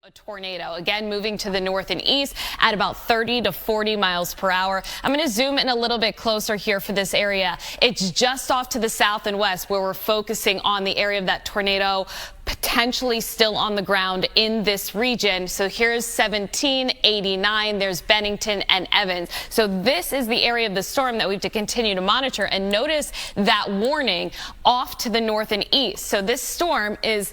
A tornado, again, moving to the north and east at about 30 to 40 miles per hour. I'm going to zoom in a little bit closer here for this area. It's just off to the south and west where we're focusing on the area of that tornado potentially still on the ground in this region. So here's 1789. There's Bennington and Evans. So this is the area of the storm that we have to continue to monitor. And notice that warning off to the north and east. So this storm is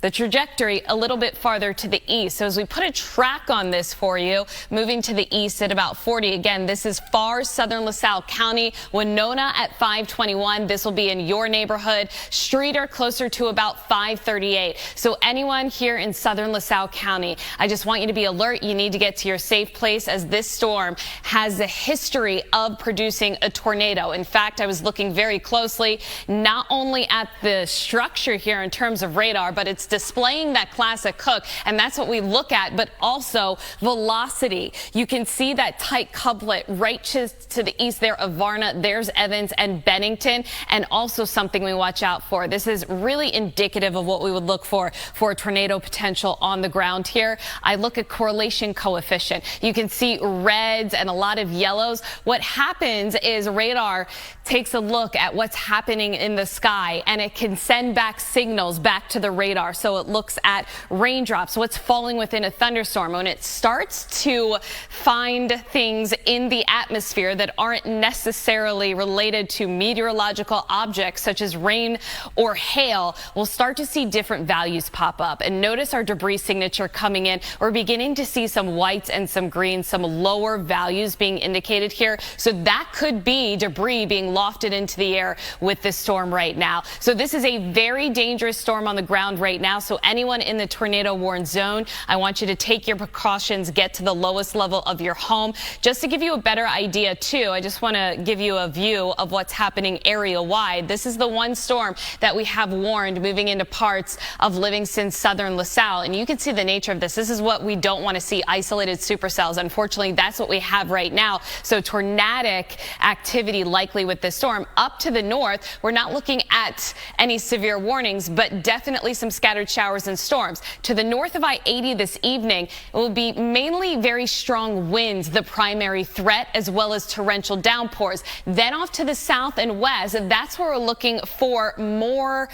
the trajectory a little bit farther to the east. So as we put a track on this for you, moving to the east at about 40. Again, this is far southern LaSalle County. Winona at 521. This will be in your neighborhood. Streator closer to about 538. So anyone here in southern LaSalle County, I just want you to be alert. You need to get to your safe place as this storm has a history of producing a tornado. In fact, I was looking very closely not only at the structure here in terms of radar, but it's displaying that classic hook, and that's what we look at, but also velocity. You can see that tight couplet right to the east there of Varna. There's Evans and Bennington, and also something we watch out for. This is really indicative of what we would look for a tornado potential on the ground here. I look at correlation coefficient. You can see reds and a lot of yellows. What happens is radar takes a look at what's happening in the sky, and it can send back signals back to the radar. So it looks at raindrops, what's falling within a thunderstorm. When it starts to find things in the atmosphere that aren't necessarily related to meteorological objects such as rain or hail, we'll start to see different values pop up. And notice our debris signature coming in. We're beginning to see some whites and some greens, some lower values being indicated here. So that could be debris being lofted into the air with this storm right now. So this is a very dangerous storm on the ground right now. So anyone in the tornado warned zone, I want you to take your precautions, get to the lowest level of your home. Just to give you a better idea too, I just want to give you a view of what's happening area wide. This is the one storm that we have warned moving into parts of Livingston, southern LaSalle. And you can see the nature of this. This is what we don't want to see, isolated supercells. Unfortunately, that's what we have right now. So tornadic activity likely with this storm. Up to the north, we're not looking at any severe warnings, but definitely some scattered showers and storms. To the north of I-80 this evening, it will be mainly very strong winds, the primary threat, as well as torrential downpours. Then off to the south and west, that's where we're looking for more,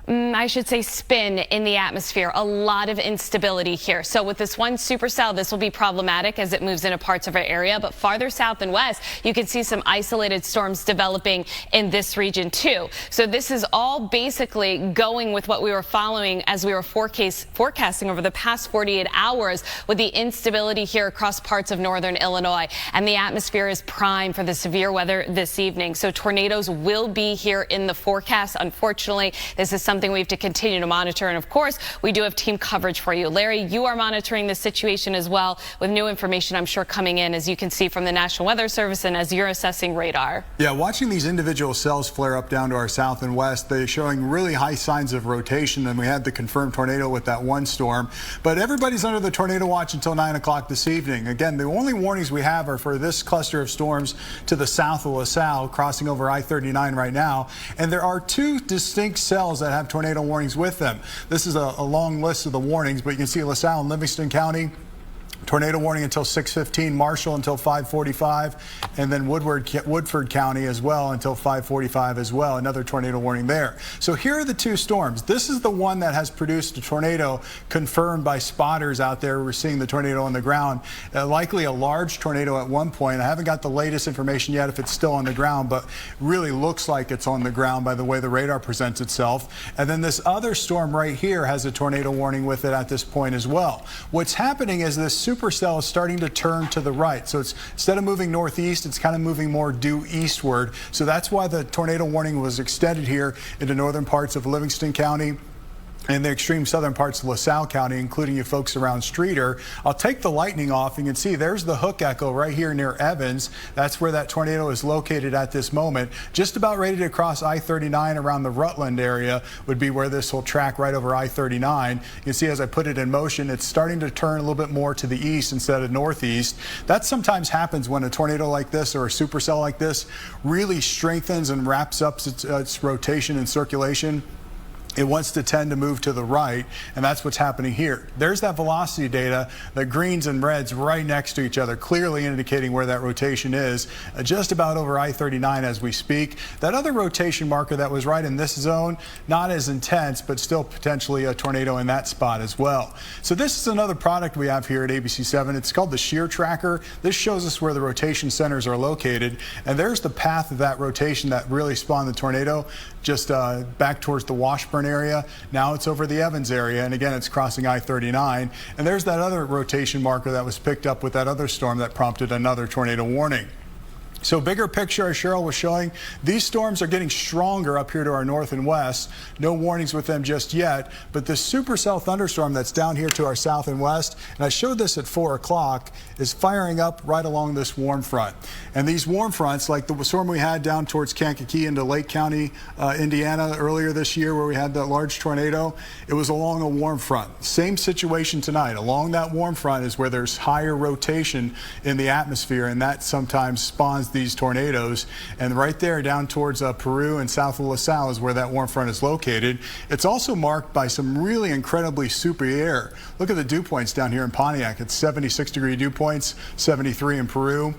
I should say, spin in the atmosphere. A lot of instability here. So with this one supercell, this will be problematic as it moves into parts of our area. But farther south and west, you can see some isolated storms developing in this region too. So this is all basically going with what we were following as we were forecasting over the past 48 hours with the instability here across parts of northern Illinois. And the atmosphere is prime for the severe weather this evening. So tornadoes will be here in the forecast. Unfortunately, this is something we have to continue to monitor. And of course, we do have team coverage for you. Larry, you are monitoring this situation as well with new information, I'm sure, coming in, as you can see from the National Weather Service and as you're assessing radar. Yeah, watching these individual cells flare up down to our south and west, they're showing really high signs of rotation. And we had the confirmed tornado with that one storm. But everybody's under the tornado watch until 9 o'clock this evening. Again, the only warnings we have are for this cluster of storms to the south of LaSalle, crossing over I-39 right now. And there are two distinct cells that have tornado warnings with them. This is a long list of the warnings, but you can see LaSalle and Livingston County. Tornado warning until 6:15, Marshall until 5:45, and then Woodford County as well until 5:45 as well. Another tornado warning there. So here are the two storms. This is the one that has produced a tornado confirmed by spotters out there. We're seeing the tornado on the ground, likely a large tornado at one point. I haven't got the latest information yet if it's still on the ground, but really looks like it's on the ground by the way the radar presents itself. And then this other storm right here has a tornado warning with it at this point as well. What's happening is this supercell is starting to turn to the right. So it's, instead of moving northeast, it's kind of moving more due eastward. So that's why the tornado warning was extended here into northern parts of Livingston County and the extreme southern parts of LaSalle County, including you folks around Streator. I'll take the lightning off. You can see there's the hook echo right here near Evans. That's where that tornado is located at this moment. Just about ready to cross I-39 around the Rutland area would be where this will track right over I-39. You can see as I put it in motion, it's starting to turn a little bit more to the east instead of northeast. That sometimes happens when a tornado like this or a supercell like this really strengthens and wraps up its rotation and circulation. it wants to tend to move to the right, and that's what's happening here. There's that velocity data, the greens and reds right next to each other, clearly indicating where that rotation is, just about over I-39 as we speak. That other rotation marker that was right in this zone, not as intense, but still potentially a tornado in that spot as well. So this is another product we have here at ABC7. It's called the shear tracker. This shows us where the rotation centers are located, and there's the path of that rotation that really spawned the tornado, just back towards the Washburn area. Now it's over the Evans area, and again it's crossing I-39, and there's that other rotation marker that was picked up with that other storm that prompted another tornado warning. So bigger picture, as Cheryl was showing, these storms are getting stronger up here to our north and west. No warnings with them just yet, but this supercell thunderstorm that's down here to our south and west, and I showed this at 4 o'clock, is firing up right along this warm front. And these warm fronts, like the storm we had down towards Kankakee into Lake County, Indiana earlier this year where we had that large tornado, it was along a warm front. Same situation tonight. Along that warm front is where there's higher rotation in the atmosphere, and that sometimes spawns these tornadoes. And right there down towards Peru and south of LaSalle is where that warm front is located. It's also marked by some really incredibly soupy air. Look at the dew points down here in Pontiac. It's 76-degree dew points, 73 in Peru.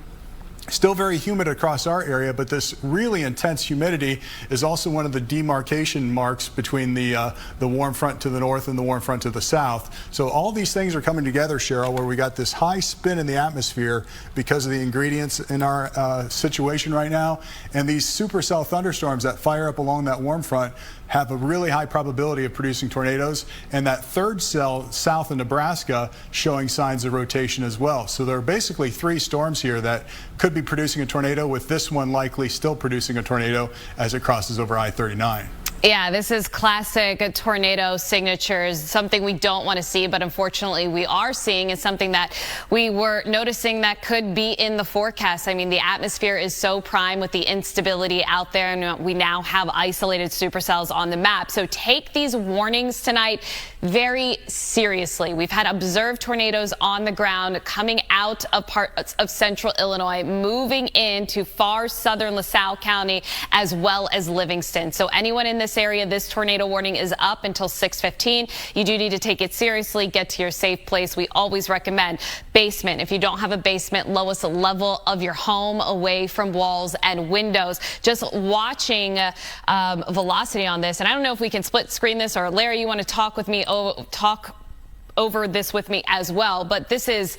Still very humid across our area, but this really intense humidity is also one of the demarcation marks between the warm front to the north and the warm front to the south. So all these things are coming together, Cheryl, where we got this high spin in the atmosphere because of the ingredients in our situation right now, and these supercell thunderstorms that fire up along that warm front have a really high probability of producing tornadoes, and that third cell south of Nebraska showing signs of rotation as well. So there are basically 3 storms here that could be producing a tornado, with this one likely still producing a tornado as it crosses over I-39. Yeah, this is classic tornado signatures, something we don't want to see, but unfortunately we are seeing. It's something that we were noticing that could be in the forecast. I mean, the atmosphere is so prime with the instability out there, and we now have isolated supercells on the map. So take these warnings tonight very seriously. We've had observed tornadoes on the ground coming out of parts of central Illinois, moving into far southern LaSalle County as well as Livingston. So anyone in this area, this tornado warning is up until 6:15. You do need to take it seriously. Get to your safe place. We always recommend basement. If you don't have a basement, lowest level of your home away from walls and windows. Just watching velocity on this, and I don't know if we can split screen this, or Larry, you want to talk over this with me as well, but this is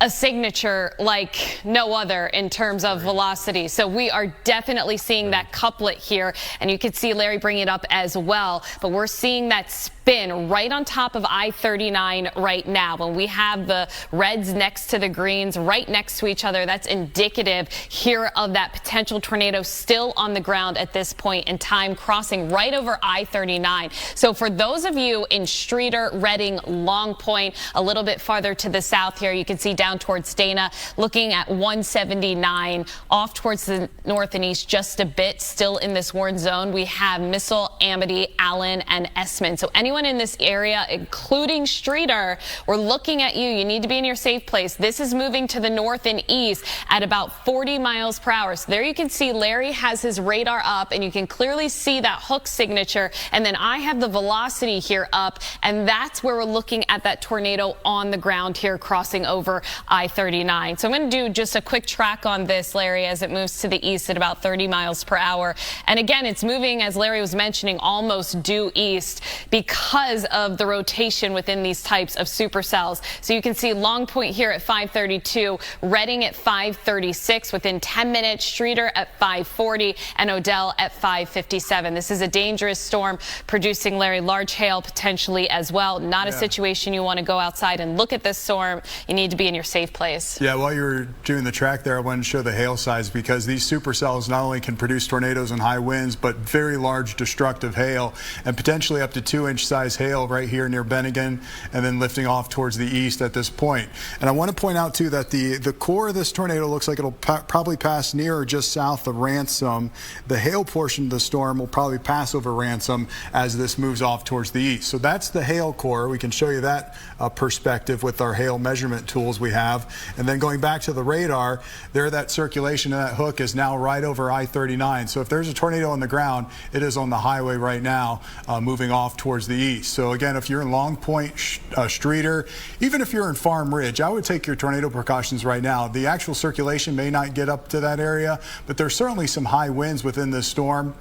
a signature like no other in terms of velocity. So we are definitely seeing that couplet here, and you can see Larry bringing it up as well, but we're seeing that spin right on top of I-39 right now. When we have the reds next to the greens right next to each other, that's indicative here of that potential tornado still on the ground at this point in time, crossing right over I-39. So for those of you in Streator, Redding, Long Point, a little bit farther to the south here, you can see down towards Dana, looking at 179, off towards the north and east just a bit, still in this warn zone. We have Missile, Amity, Allen, and Essman. So anyone in this area, including Streator, we're looking at you. You need to be in your safe place. This is moving to the north and east at about 40 miles per hour. So there you can see Larry has his radar up, and you can clearly see that hook signature. And then I have the velocity here up, and that's where we're looking at that tornado on the ground here crossing over I-39. So I'm going to do just a quick track on this, Larry, as it moves to the east at about 30 miles per hour. And again, it's moving, as Larry was mentioning, almost due east because of the rotation within these types of supercells. So you can see Long Point here at 532, Redding at 536, within 10 minutes, Streator at 540, and Odell at 557. This is a dangerous storm producing, Larry, large hail potentially as well. Not a situation you want to go outside and look at this storm. You need to be in your safe place. Yeah, while you were doing the track there, I wanted to show the hail size, because these supercells not only can produce tornadoes and high winds, but very large destructive hail, and potentially up to 2-inch size hail right here near Bennigan, and then lifting off towards the east at this point. And I want to point out too that the core of this tornado looks like it'll probably pass near or just south of Ransom. The hail portion of the storm will probably pass over Ransom as this moves off towards the east. So that's the hail core. We can show you that perspective with our hail measurement tools we have. have. And then going back to the radar, there that circulation of that hook is now right over I-39. So if there's a tornado on the ground, it is on the highway right now, moving off towards the east. So again, if you're in Long Point, Streator, even if you're in Farm Ridge, I would take your tornado precautions right now. The actual circulation may not get up to that area, but there's certainly some high winds within this storm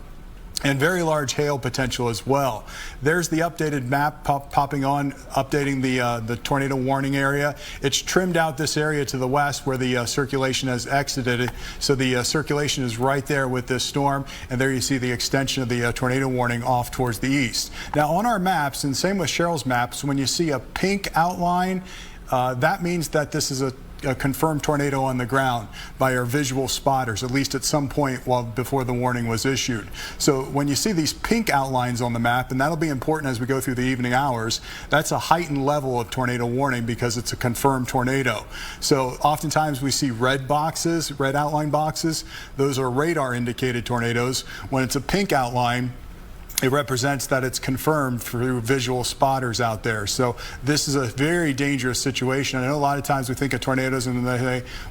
and very large hail potential as well. There's the updated map popping on, updating the tornado warning area. It's trimmed out this area to the west where the circulation has exited it. So the circulation is right there with this storm, and there you see the extension of the tornado warning off towards the east. Now on our maps, and same with Cheryl's maps, when you see a pink outline, that means that this is a confirmed tornado on the ground by our visual spotters, at least at some point before the warning was issued. So when you see these pink outlines on the map, and that'll be important as we go through the evening hours, that's a heightened level of tornado warning because it's a confirmed tornado. So oftentimes we see red boxes, red outline boxes. Those are radar indicated tornadoes. When it's a pink outline, it represents that it's confirmed through visual spotters out there. So this is a very dangerous situation. I know a lot of times we think of tornadoes and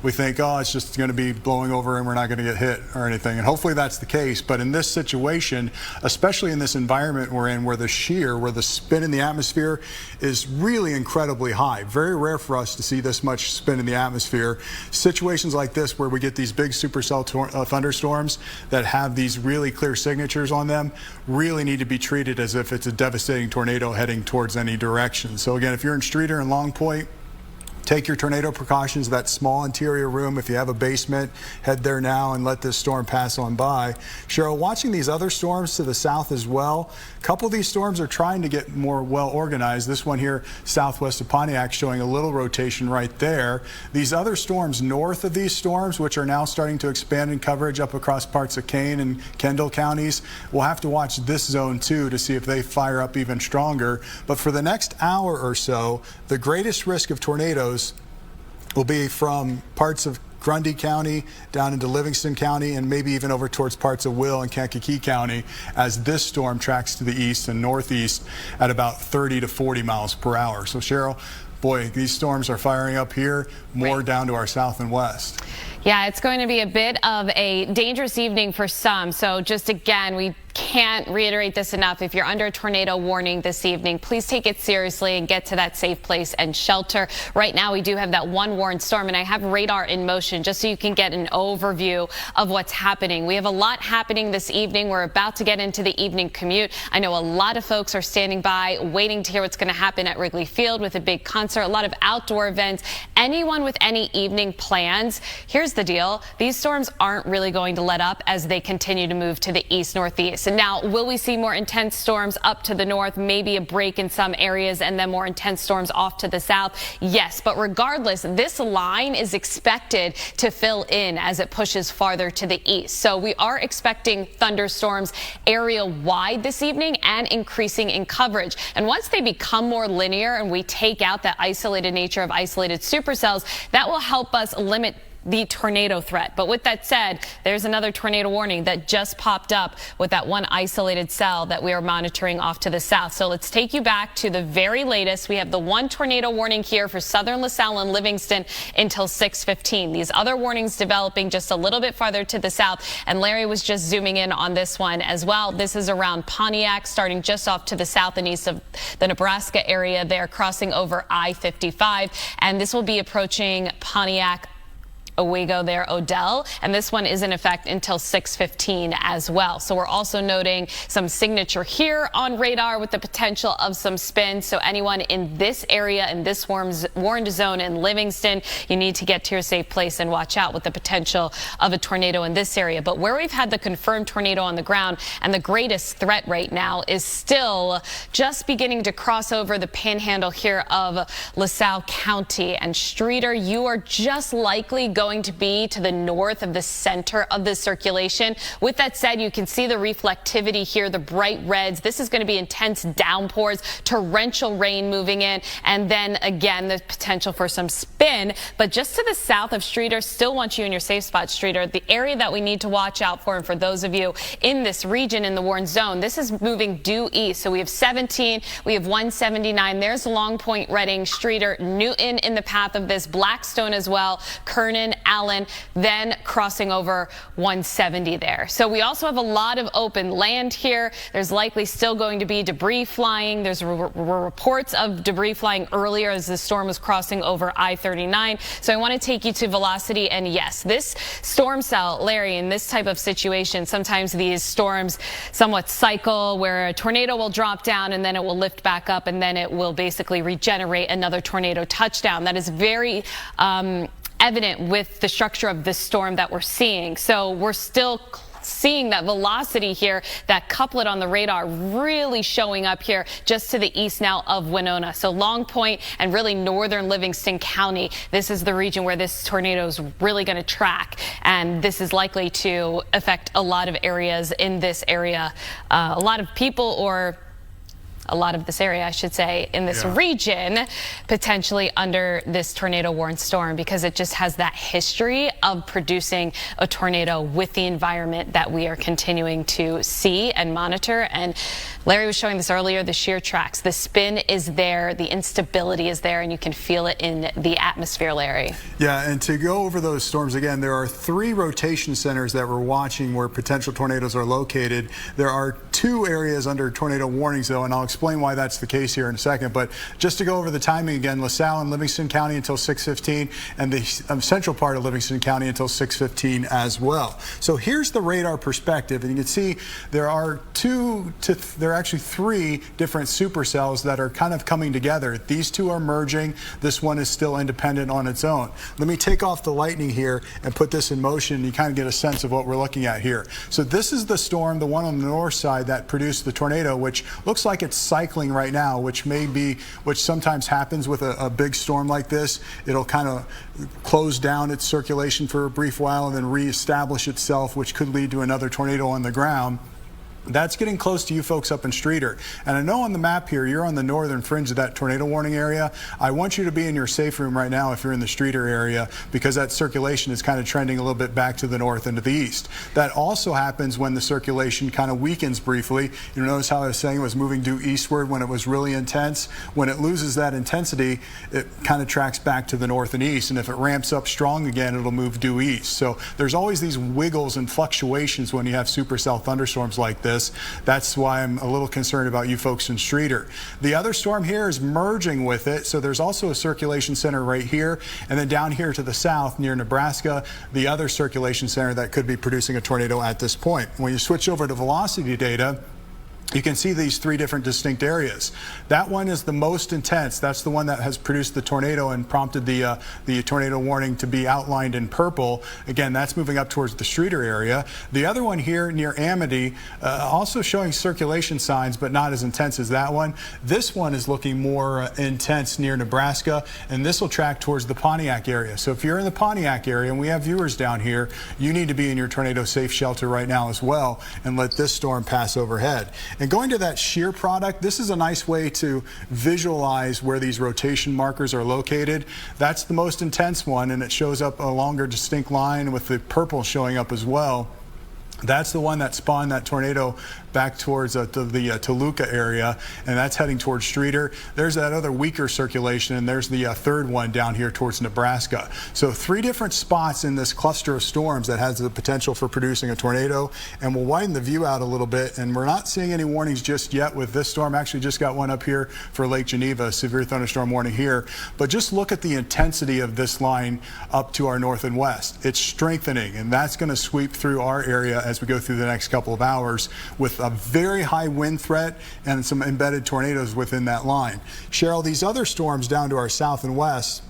we think, oh, it's just going to be blowing over and we're not going to get hit or anything. And hopefully that's the case. But in this situation, especially in this environment we're in where the shear, where the spin in the atmosphere is really incredibly high. Very rare for us to see this much spin in the atmosphere. Situations like this where we get these big supercell thunderstorms that have these really clear signatures on them really need to be treated as if it's a devastating tornado heading towards any direction. So again, if you're in Streator and Long Point, take your tornado precautions. That small interior room, if you have a basement, head there now and let this storm pass on by. Cheryl, watching these other storms to the south as well, a couple of these storms are trying to get more well organized. This one here southwest of Pontiac showing a little rotation right there. These other storms north of these storms, which are now starting to expand in coverage up across parts of Kane and Kendall counties, we'll have to watch this zone too to see if they fire up even stronger. But for the next hour or so, the greatest risk of tornadoes will be from parts of Grundy County down into Livingston County and maybe even over towards parts of Will and Kankakee County as this storm tracks to the east and northeast at about 30 to 40 miles per hour. So Cheryl, boy, these storms are firing up here, more down to our south and west. Yeah, it's going to be a bit of a dangerous evening for some. So just again, we can't reiterate this enough. If you're under a tornado warning this evening, please take it seriously and get to that safe place and shelter. Right now, we do have that one warned storm, and I have radar in motion just so you can get an overview of what's happening. We have a lot happening this evening. We're about to get into the evening commute. I know a lot of folks are standing by waiting to hear what's going to happen at Wrigley Field with a big concert, a lot of outdoor events. Anyone with any evening plans, here's the deal. These storms aren't really going to let up as they continue to move to the east-northeast. And now, will we see more intense storms up to the north, maybe a break in some areas, and then more intense storms off to the south? Yes, but regardless, this line is expected to fill in as it pushes farther to the east. So we are expecting thunderstorms area-wide this evening and increasing in coverage. And once they become more linear and we take out that isolated nature of isolated supercells, that will help us limit the tornado threat. But with that said, there's another tornado warning that just popped up with that one isolated cell that we are monitoring off to the south. So let's take you back to the very latest. We have the one tornado warning here for southern LaSalle and Livingston until 6:15. These other warnings developing just a little bit farther to the south, and Larry was just zooming in on this one as well. This is around Pontiac, starting just off to the south and east of the Nebraska area there, crossing over I-55, and this will be approaching Pontiac, Owego there, Odell, and this one is in effect until 6:15 as well. So we're also noting some signature here on radar with the potential of some spin. So anyone in this area, in this warned zone in Livingston, you need to get to your safe place and watch out with the potential of a tornado in this area. But where we've had the confirmed tornado on the ground and the greatest threat right now is still just beginning to cross over the panhandle here of LaSalle County. And Streator, you are just likely going going to be to the north of the center of the circulation. With that said, you can see the reflectivity here, the bright reds. This is going to be intense downpours, torrential rain moving in, and then again the potential for some spin. But just to the south of Streator, still want you in your safe spot, Streator. The area that we need to watch out for, and for those of you in this region in the warn zone, this is moving due east. So we have 17, we have 179. There's Long Point, Reading, Streator, Newton in the path of this, Blackstone as well, Kernan, Allen, then crossing over 170 there. So we also have a lot of open land here. There's likely still going to be debris flying. There's reports of debris flying earlier as the storm was crossing over I-39. So I want to take you to velocity, and yes, this storm cell, Larry, in this type of situation, sometimes these storms somewhat cycle where a tornado will drop down and then it will lift back up and then it will basically regenerate another tornado touchdown. That is very evident with the structure of this storm that we're seeing. So we're still seeing that velocity here, that couplet on the radar really showing up here just to the east now of Winona. So Long Point and really northern Livingston County, this is the region where this tornado is really going to track, and this is likely to affect a lot of areas in this area. A lot of people, or a lot of this area, I should say, in this region, potentially under this tornado warned storm, because it just has that history of producing a tornado with the environment that we are continuing to see and monitor. And Larry was showing this earlier, the shear tracks, the spin is there, the instability is there, and you can feel it in the atmosphere, Larry. Yeah, and to go over those storms again, there are 3 rotation centers that we're watching where potential tornadoes are located. There are 2 areas under tornado warnings, though, and I'll explain why that's the case here in a second. But just to go over the timing again, LaSalle and Livingston County until 6:15, and the central part of Livingston County until 6:15 as well. So here's the radar perspective, and you can see there are actually 3 different supercells that are kind of coming together. These 2 are merging. This one is still independent on its own. Let me take off the lightning here and put this in motion, and you kind of get a sense of what we're looking at here. So this is the storm, the one on the north side that produced the tornado, which looks like it's cycling right now, which sometimes happens with a big storm like this. It'll kind of close down its circulation for a brief while and then reestablish itself, which could lead to another tornado on the ground. That's getting close to you folks up in Streator. And I know on the map here, you're on the northern fringe of that tornado warning area. I want you to be in your safe room right now if you're in the Streator area, because that circulation is kind of trending a little bit back to the north and to the east. That also happens when the circulation kind of weakens briefly. You notice how I was saying it was moving due eastward when it was really intense. When it loses that intensity, it kind of tracks back to the north and east. And if it ramps up strong again, it'll move due east. So there's always these wiggles and fluctuations when you have supercell thunderstorms like this. That's why I'm a little concerned about you folks in Streator. The other storm here is merging with it, so there's also a circulation center right here, and then down here to the south near Nebraska, the other circulation center that could be producing a tornado at this point. When you switch over to velocity data, you can see these 3 different distinct areas. That one is the most intense. That's the one that has produced the tornado and prompted the tornado warning to be outlined in purple. Again, that's moving up towards the Streator area. The other one here near Amity, also showing circulation signs, but not as intense as that one. This one is looking more intense near Nebraska, and this will track towards the Pontiac area. So if you're in the Pontiac area, and we have viewers down here, you need to be in your tornado safe shelter right now as well, and let this storm pass overhead. And going to that shear product, this is a nice way to visualize where these rotation markers are located. That's the most intense one, and it shows up a longer distinct line with the purple showing up as well. That's the one that spawned that tornado back towards the Toluca area, and that's heading towards Streator. There's that other weaker circulation, and there's the 3rd one down here towards Nebraska. So 3 different spots in this cluster of storms that has the potential for producing a tornado, and we'll widen the view out a little bit, and we're not seeing any warnings just yet with this storm. Actually just got one up here for Lake Geneva, severe thunderstorm warning here. But just look at the intensity of this line up to our north and west. It's strengthening, and that's going to sweep through our area as we go through the next couple of hours with a very high wind threat and some embedded tornadoes within that line. Cheryl, these other storms down to our south and west,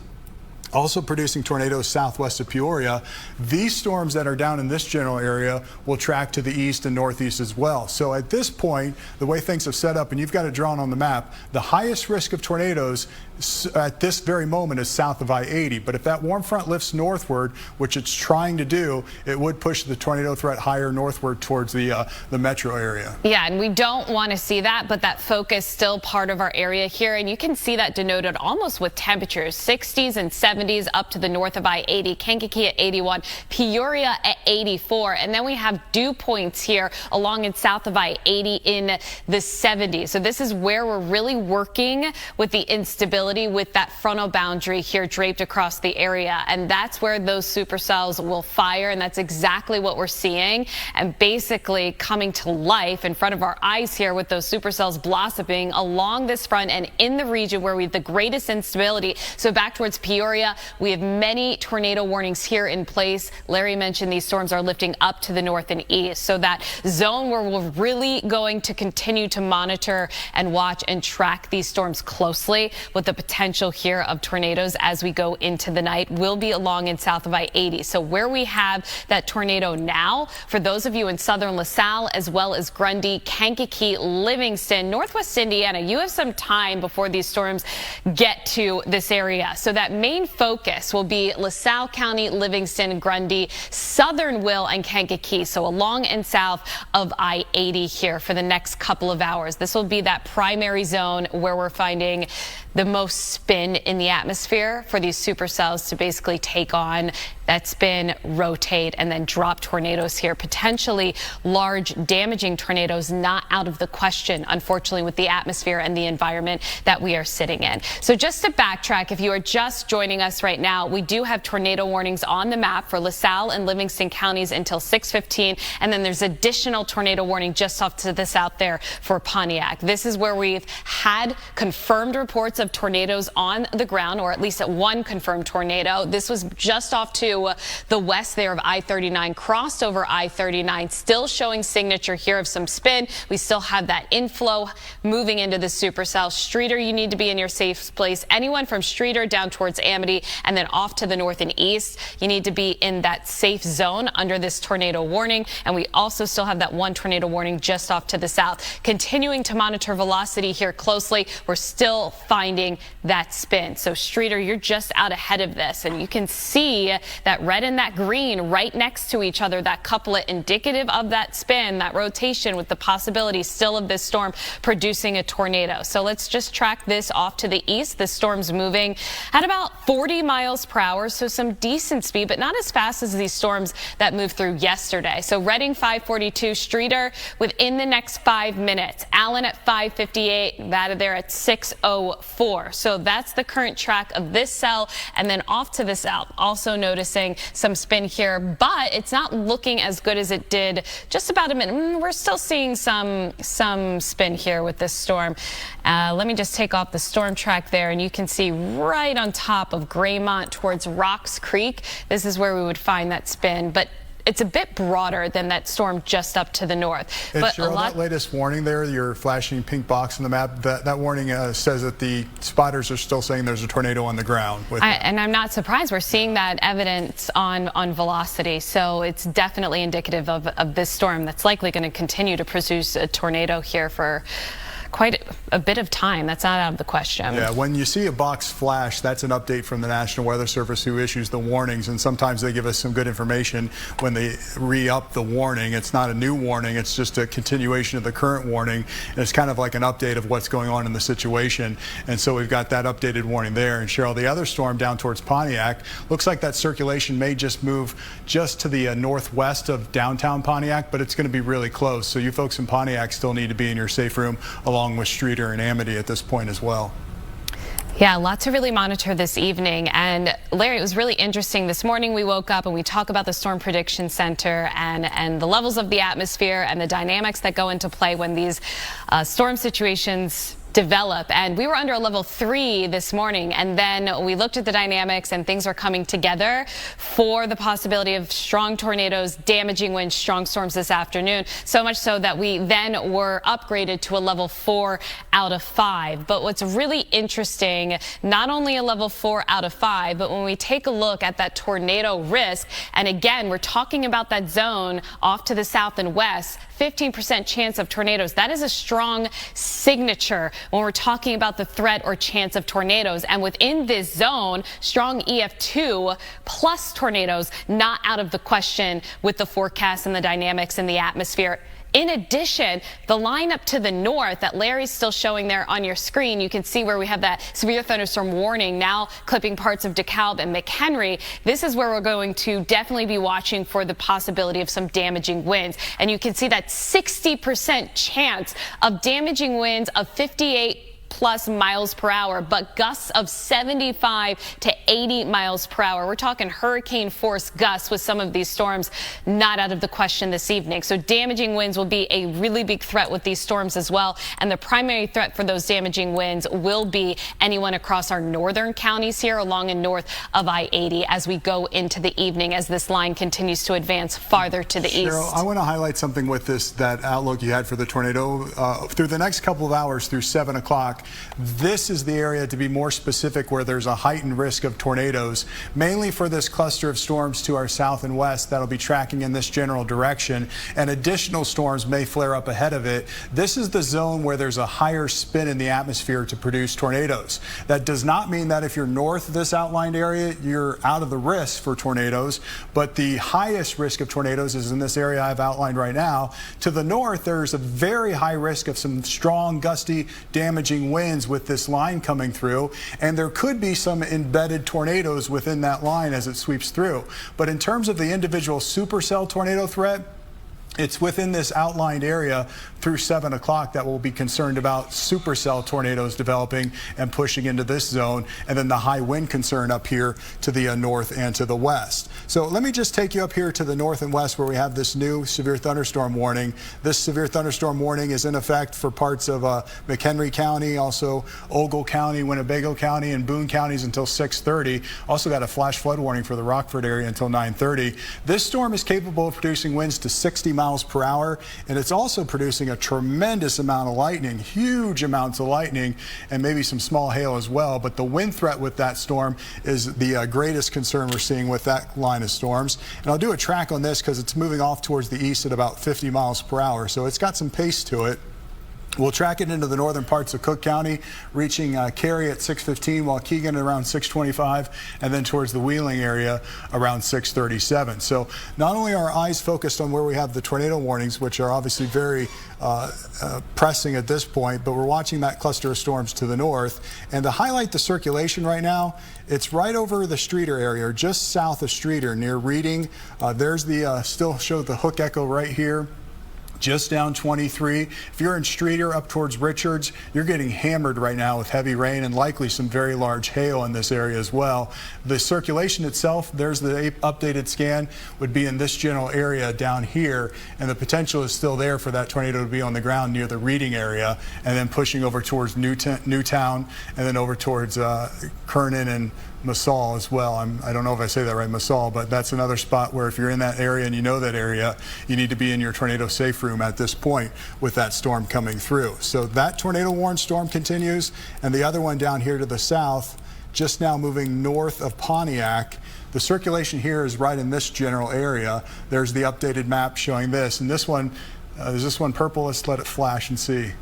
also producing tornadoes southwest of Peoria. These storms that are down in this general area will track to the east and northeast as well. So at this point, the way things have set up, and you've got it drawn on the map, the highest risk of tornadoes at this very moment is south of I-80. But if that warm front lifts northward, which it's trying to do, it would push the tornado threat higher northward towards the metro area. Yeah, and we don't want to see that, but that focus still part of our area here. And you can see that denoted almost with temperatures, 60s and 70s up to the north of I-80, Kankakee at 81, Peoria at 84. And then we have dew points here along and south of I-80 in the 70s. So this is where we're really working with the instability with that frontal boundary here draped across the area. And that's where those supercells will fire. And that's exactly what we're seeing and basically coming to life in front of our eyes here with those supercells blossoming along this front and in the region where we have the greatest instability. So back towards Peoria, we have many tornado warnings here in place. Larry mentioned these storms are lifting up to the north and east. So that zone where we're really going to continue to monitor and watch and track these storms closely with the potential here of tornadoes as we go into the night will be along and south of I-80. So where we have that tornado now, for those of you in southern LaSalle as well as Grundy, Kankakee, Livingston, Northwest Indiana, you have some time before these storms get to this area. So that main focus will be LaSalle County, Livingston, Grundy, southern Will and Kankakee. So along and south of I-80 here for the next couple of hours. This will be that primary zone where we're finding the most spin in the atmosphere for these supercells to basically take on that spin, rotate, and then drop tornadoes here. Potentially large damaging tornadoes not out of the question, unfortunately, with the atmosphere and the environment that we are sitting in. So just to backtrack, if you are just joining us right now, we do have tornado warnings on the map for LaSalle and Livingston counties until 6:15, and then there's additional tornado warning just off to the south there for Pontiac. This is where we've had confirmed reports of tornadoes on the ground, or at least at one confirmed tornado. This was just off to the west there of I-39, crossed over I-39, still showing signature here of some spin. We still have that inflow moving into the supercell. Streator, you need to be in your safe place. Anyone from Streator down towards Amity and then off to the north and east, you need to be in that safe zone under this tornado warning. And we also still have that one tornado warning just off to the south. Continuing to monitor velocity here closely. We're still finding that spin. So Streator, you're just out ahead of this, and you can see that red and that green right next to each other, that couplet indicative of that spin, that rotation with the possibility still of this storm producing a tornado. So let's just track this off to the east. The storm's moving at about 40 miles per hour, so some decent speed, but not as fast as these storms that moved through yesterday. So Redding 542, Streator within the next 5 minutes. Allen at 5:58, that there at 6:04. So that's the current track of this cell, and then off to the south, also noticing some spin here, but it's not looking as good as it did just about a minute. We're still seeing some spin here with this storm. Let me just take off the storm track there, and you can see right on top of Graymont towards Rocks Creek. This is where we would find that spin, but it's a bit broader than that storm just up to the north. And but Cheryl, that latest warning there, your flashing pink box on the map, that warning says that the spotters are still saying there's a tornado on the ground. And I'm not surprised. We're seeing that evidence on velocity. So it's definitely indicative of this storm that's likely going to continue to produce a tornado here for quite a bit of time. That's not out of the question. Yeah, when you see a box flash, that's an update from the National Weather Service, who issues the warnings, and sometimes they give us some good information when they re-up the warning. It's not a new warning, it's just a continuation of the current warning, and it's kind of like an update of what's going on in the situation. And so we've got that updated warning there. And Cheryl, the other storm down towards Pontiac, looks like that circulation may just move just to the northwest of downtown Pontiac, but it's going to be really close. So you folks in Pontiac still need to be in your safe room along with Streator and Amity at this point as well. Yeah, a lot to really monitor this evening. And Larry, it was really interesting. This morning we woke up and we talk about the Storm Prediction Center and the levels of the atmosphere and the dynamics that go into play when these storm situations develop. And we were under a level 3 this morning, and then we looked at the dynamics and things are coming together for the possibility of strong tornadoes, damaging winds, strong storms this afternoon. So much so that we then were upgraded to a level 4 out of 5. But what's really interesting, not only a level 4 out of 5, but when we take a look at that tornado risk, and again, we're talking about that zone off to the south and west, 15% chance of tornadoes. That is a strong signature when we're talking about the threat or chance of tornadoes. And within this zone, strong EF2 plus tornadoes not out of the question with the forecast and the dynamics in the atmosphere. In addition, the lineup to the north that Larry's still showing there on your screen, you can see where we have that severe thunderstorm warning now clipping parts of DeKalb and McHenry. This is where we're going to definitely be watching for the possibility of some damaging winds. And you can see that 60% chance of damaging winds of 58 plus miles per hour, but gusts of 75 to 80 miles per hour. We're talking hurricane force gusts with some of these storms not out of the question this evening. So damaging winds will be a really big threat with these storms as well. And the primary threat for those damaging winds will be anyone across our northern counties here along and north of I-80 as we go into the evening as this line continues to advance farther to the east. Cheryl, I want to highlight something with that outlook you had for the tornado. Through the next couple of hours through 7 o'clock, this is the area, to be more specific, where there's a heightened risk of tornadoes, mainly for this cluster of storms to our south and west that'll be tracking in this general direction, and additional storms may flare up ahead of it. This is the zone where there's a higher spin in the atmosphere to produce tornadoes. That does not mean that if you're north of this outlined area, you're out of the risk for tornadoes, but the highest risk of tornadoes is in this area I've outlined right now. To the north, there's a very high risk of some strong, gusty, damaging winds with this line coming through, and there could be some embedded tornadoes within that line as it sweeps through. But in terms of the individual supercell tornado threat, it's within this outlined area through 7 o'clock that we'll be concerned about supercell tornadoes developing and pushing into this zone, and then the high wind concern up here to the north and to the west. So let me just take you up here to the north and west where we have this new severe thunderstorm warning. This severe thunderstorm warning is in effect for parts of McHenry County, also Ogle County, Winnebago County, and Boone counties until 6:30. Also got a flash flood warning for the Rockford area until 9:30. This storm is capable of producing winds to 60 miles per hour, and it's also producing a tremendous amount of lightning, huge amounts of lightning, and maybe some small hail as well. But the wind threat with that storm is the greatest concern we're seeing with that line of storms. And I'll do a track on this because it's moving off towards the east at about 50 miles per hour, so it's got some pace to it. We'll track it into the northern parts of Cook County, reaching Cary at 6:15, Waukegan around 6:25, and then towards the Wheeling area around 6:37. So not only are our eyes focused on where we have the tornado warnings, which are obviously very pressing at this point, but we're watching that cluster of storms to the north. And to highlight the circulation right now, it's right over the Streator area, or just south of Streator near Reading. There's the still show the hook echo right here. Just down 23. If you're in Streator up towards Richards, you're getting hammered right now with heavy rain and likely some very large hail in this area as well. The circulation itself, there's the updated scan, would be in this general area down here, and the potential is still there for that tornado to be on the ground near the Reading area and then pushing over towards Newtown and then over towards Kernan and Massaul as well. I don't know if I say that right, Massaul, but that's another spot where if you're in that area and you know that area, you need to be in your tornado safe room at this point with that storm coming through. So that tornado warned storm continues, and the other one down here to the south, just now moving north of Pontiac. The circulation here is right in this general area. There's the updated map showing this, and this one, is this one purple? Let's let it flash and see.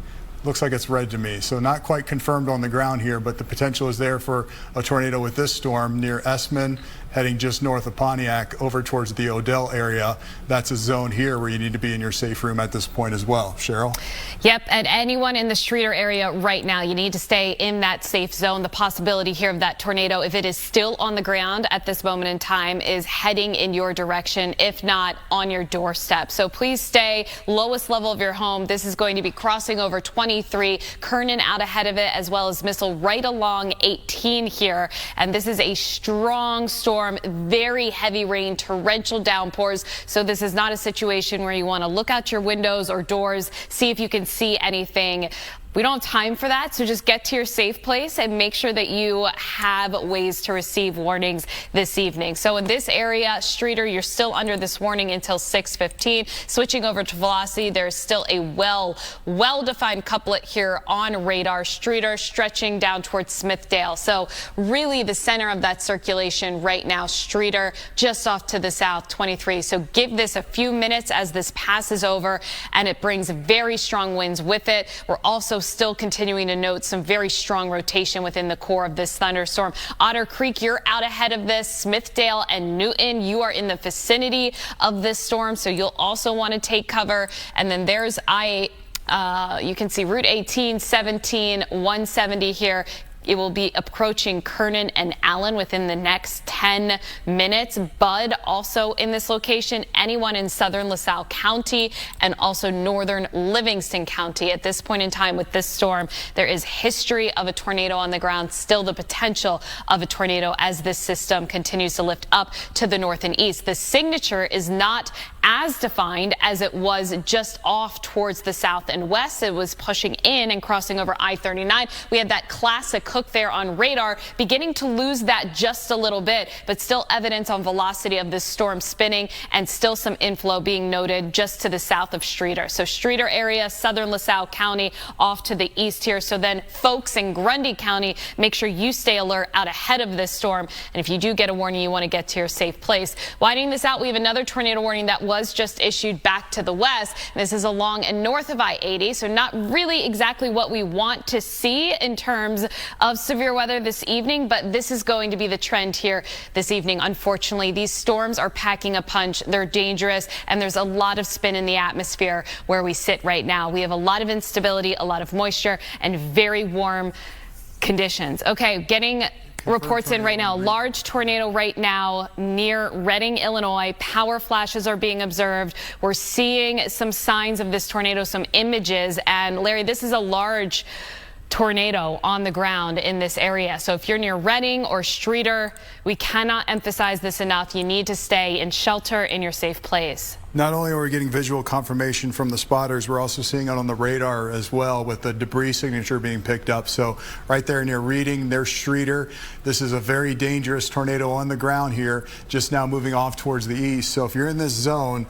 Looks like it's red to me, so not quite confirmed on the ground here, but the potential is there for a tornado with this storm near Esmond, heading just north of Pontiac over towards the Odell area. That's a zone here where you need to be in your safe room at this point as well. Cheryl? Yep, and anyone in the Streator area right now, you need to stay in that safe zone. The possibility here of that tornado, if it is still on the ground at this moment in time, is heading in your direction, if not on your doorstep. So please stay lowest level of your home. This is going to be crossing over 23, Kernan out ahead of it, as well as Missile right along 18 here. And this is a strong storm. Very heavy rain, torrential downpours. So this is not a situation where you want to look out your windows or doors, see if you can see anything. We don't have time for that, so just get to your safe place and make sure that you have ways to receive warnings this evening. So in this area, Streator, you're still under this warning until 6:15. Switching over to Velocity, there's still a well-defined couplet here on radar. Streator stretching down towards Smithdale. So really the center of that circulation right now, Streator just off to the south, 23. So give this a few minutes as this passes over, and it brings very strong winds with it. We're also still continuing to note some very strong rotation within the core of this thunderstorm. Otter Creek, you're out ahead of this. Smithdale and Newton, you are in the vicinity of this storm, so you'll also want to take cover. And then there's you can see Route 18, 17, 170 here. It will be approaching Kernan and Allen within the next 10 minutes. Bud also in this location. Anyone in southern LaSalle County and also northern Livingston County. At this point in time with this storm, there is history of a tornado on the ground, still the potential of a tornado as this system continues to lift up to the north and east. The signature is not as defined as it was just off towards the south and west. It was pushing in and crossing over I-39. We had that classic hook there on radar, beginning to lose that just a little bit, but still evidence on velocity of this storm spinning and still some inflow being noted just to the south of Streator. So Streator area, southern LaSalle County off to the east here. So then folks in Grundy County, make sure you stay alert out ahead of this storm. And if you do get a warning, you want to get to your safe place. Widening this out, we have another tornado warning that was just issued back to the west. This is along and north of I-80, so not really exactly what we want to see in terms of severe weather this evening, but this is going to be the trend here this evening. Unfortunately, these storms are packing a punch. They're dangerous, and there's a lot of spin in the atmosphere where we sit right now. We have a lot of instability, a lot of moisture, and very warm conditions. Okay, getting reports in right now. Large tornado right now near Reading, Illinois. Power flashes are being observed. We're seeing some signs of this tornado, some images. And Larry, this is a large tornado on the ground in this area. So if you're near Reading or Streator, we cannot emphasize this enough. You need to stay in shelter in your safe place. Not only are we getting visual confirmation from the spotters, we're also seeing it on the radar as well with the debris signature being picked up. So right there near Reading, there's Streator. This is a very dangerous tornado on the ground here, just now moving off towards the east. So if you're in this zone,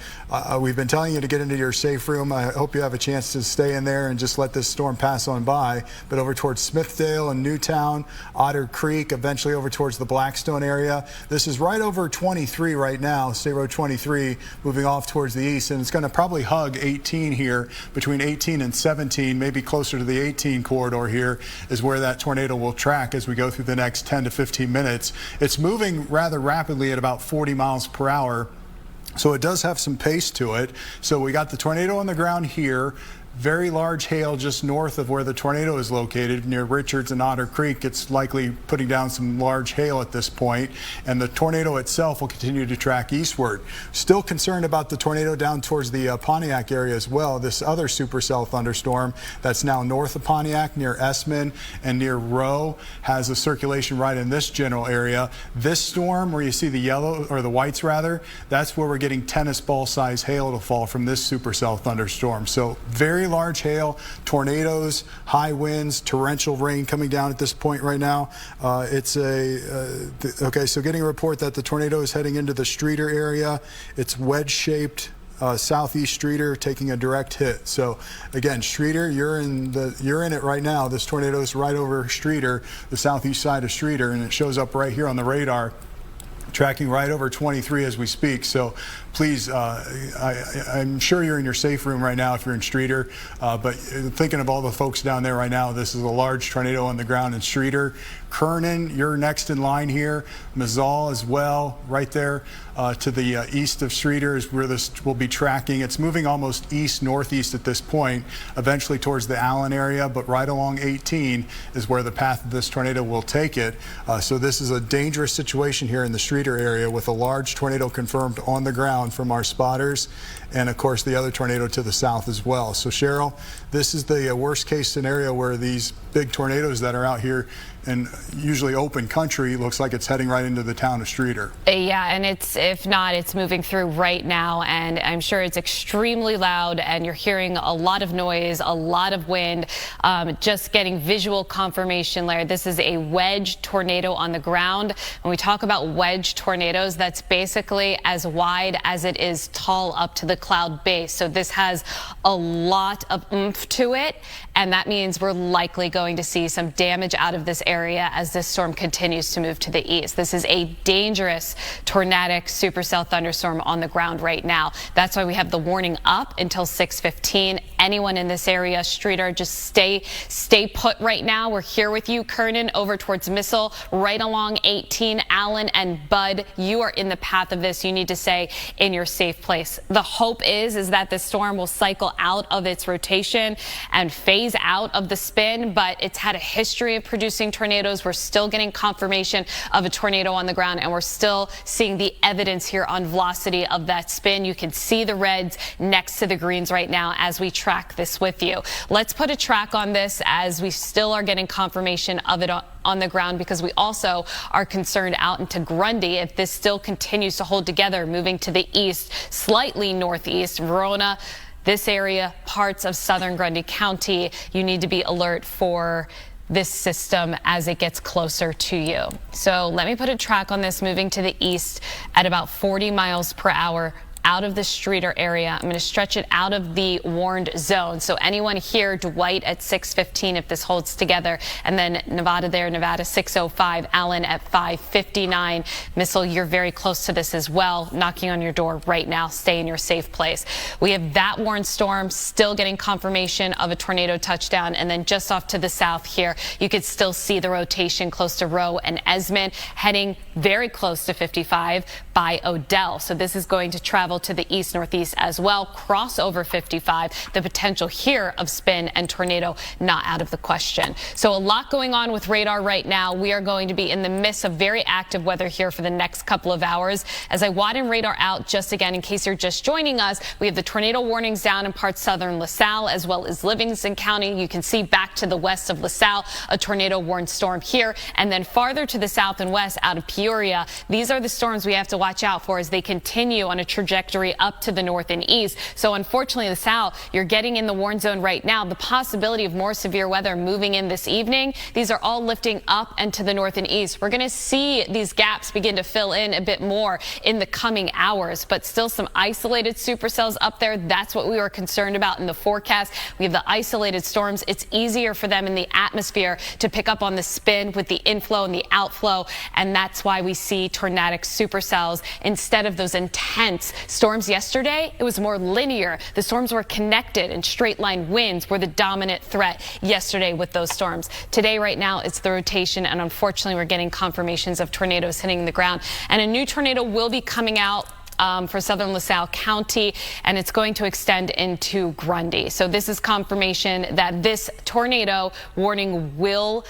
we've been telling you to get into your safe room. I hope you have a chance to stay in there and just let this storm pass on by. But over towards Smithdale and Newtown, Otter Creek, eventually over towards the Blackstone area. This is right over 23 right now, State Road 23, moving off towards the east, and it's going to probably hug 18 here. Between 18 and 17, maybe closer to the 18 corridor here, is where that tornado will track as we go through the next 10 to 15 minutes. It's moving rather rapidly at about 40 miles per hour, so it does have some pace to it. So we got the tornado on the ground here. Very large hail just north of where the tornado is located near Richards and Otter Creek. It's likely putting down some large hail at this point, and the tornado itself will continue to track eastward. Still concerned about the tornado down towards the Pontiac area as well. This other supercell thunderstorm that's now north of Pontiac near Esmond and near Rowe has a circulation right in this general area. This storm where you see the yellow, or the whites rather, that's where we're getting tennis ball size hail to fall from this supercell thunderstorm. So very large hail, tornadoes, high winds, torrential rain coming down at this point right now. Okay, so getting a report that the tornado is heading into the Streator area. It's wedge-shaped. Southeast Streator taking a direct hit. So again, Streator, you're in it right now. This tornado is right over Streator, the southeast side of Streator, and it shows up right here on the radar, tracking right over 23 as we speak. So please, I'm sure you're in your safe room right now if you're in Streator, but thinking of all the folks down there right now, this is a large tornado on the ground in Streator. Kernan, you're next in line here. Mazzal as well, right there to the east of Streator is where this will be tracking. It's moving almost east-northeast at this point, eventually towards the Allen area, but right along 18 is where the path of this tornado will take it. So this is a dangerous situation here in the Streator area with a large tornado confirmed on the ground from our spotters, and of course the other tornado to the south as well. So Cheryl, this is the worst case scenario where these big tornadoes that are out here and usually open country, looks like it's heading right into the town of Streator. Yeah, and if not, it's moving through right now, and I'm sure it's extremely loud, and you're hearing a lot of noise, a lot of wind. Just getting visual confirmation, Larry. This is a wedge tornado on the ground. When we talk about wedge tornadoes, that's basically as wide as it is tall up to the cloud base. So this has a lot of oomph to it, and that means we're likely going to see some damage out of this area as this storm continues to move to the east. This is a dangerous tornadic supercell thunderstorm on the ground right now. That's why we have the warning up until 6:15. Anyone in this area, Streator, just stay put right now. We're here with you, Kernan, over towards Missile, right along 18, Allen and Bud. You are in the path of this. You need to stay in your safe place. The hope is that the storm will cycle out of its rotation and phase out of the spin, but it's had a history of producing tornadoes. We're still getting confirmation of a tornado on the ground, and we're still seeing the evidence here on velocity of that spin. You can see the reds next to the greens right now as we track this with you. Let's put a track on this as we still are getting confirmation of it on the ground, because we also are concerned out into Grundy if this still continues to hold together, moving to the east, slightly northeast, Verona, this area, parts of southern Grundy County. You need to be alert for this system as it gets closer to you. So let me put a track on this, moving to the east at about 40 miles per hour out of the Streator area. I'm going to stretch it out of the warned zone. So anyone here, Dwight at 6:15 if this holds together, and then Nevada there, Nevada 6:05, Allen at 5:59. Missile, you're very close to this as well, knocking on your door right now. Stay in your safe place. We have that warned storm still getting confirmation of a tornado touchdown, and then just off to the south here, you could still see the rotation close to Rowe and Esmond, heading very close to 55 by Odell. So this is going to travel to the east northeast as well, cross over 55. The potential here of spin and tornado not out of the question. So a lot going on with radar right now. We are going to be in the midst of very active weather here for the next couple of hours. As I widen radar out just again, in case you're just joining us, we have the tornado warnings down in parts southern LaSalle as well as Livingston County. You can see back to the west of LaSalle, a tornado warned storm here, and then farther to the south and west out of Peoria. These are the storms we have to watch out for as they continue on a trajectory up to the north and east. So unfortunately, the south, you're getting in the warn zone right now. The possibility of more severe weather moving in this evening. These are all lifting up and to the north and east. We're going to see these gaps begin to fill in a bit more in the coming hours, but still some isolated supercells up there. That's what we were concerned about in the forecast. We have the isolated storms. It's easier for them in the atmosphere to pick up on the spin with the inflow and the outflow, and that's why we see tornadic supercells instead of those intense storms yesterday. It was more linear. The storms were connected, and straight line winds were the dominant threat yesterday with those storms. Today, right now, it's the rotation, and unfortunately, we're getting confirmations of tornadoes hitting the ground. And a new tornado will be coming out for southern LaSalle County, and it's going to extend into Grundy. So this is confirmation that this tornado warning will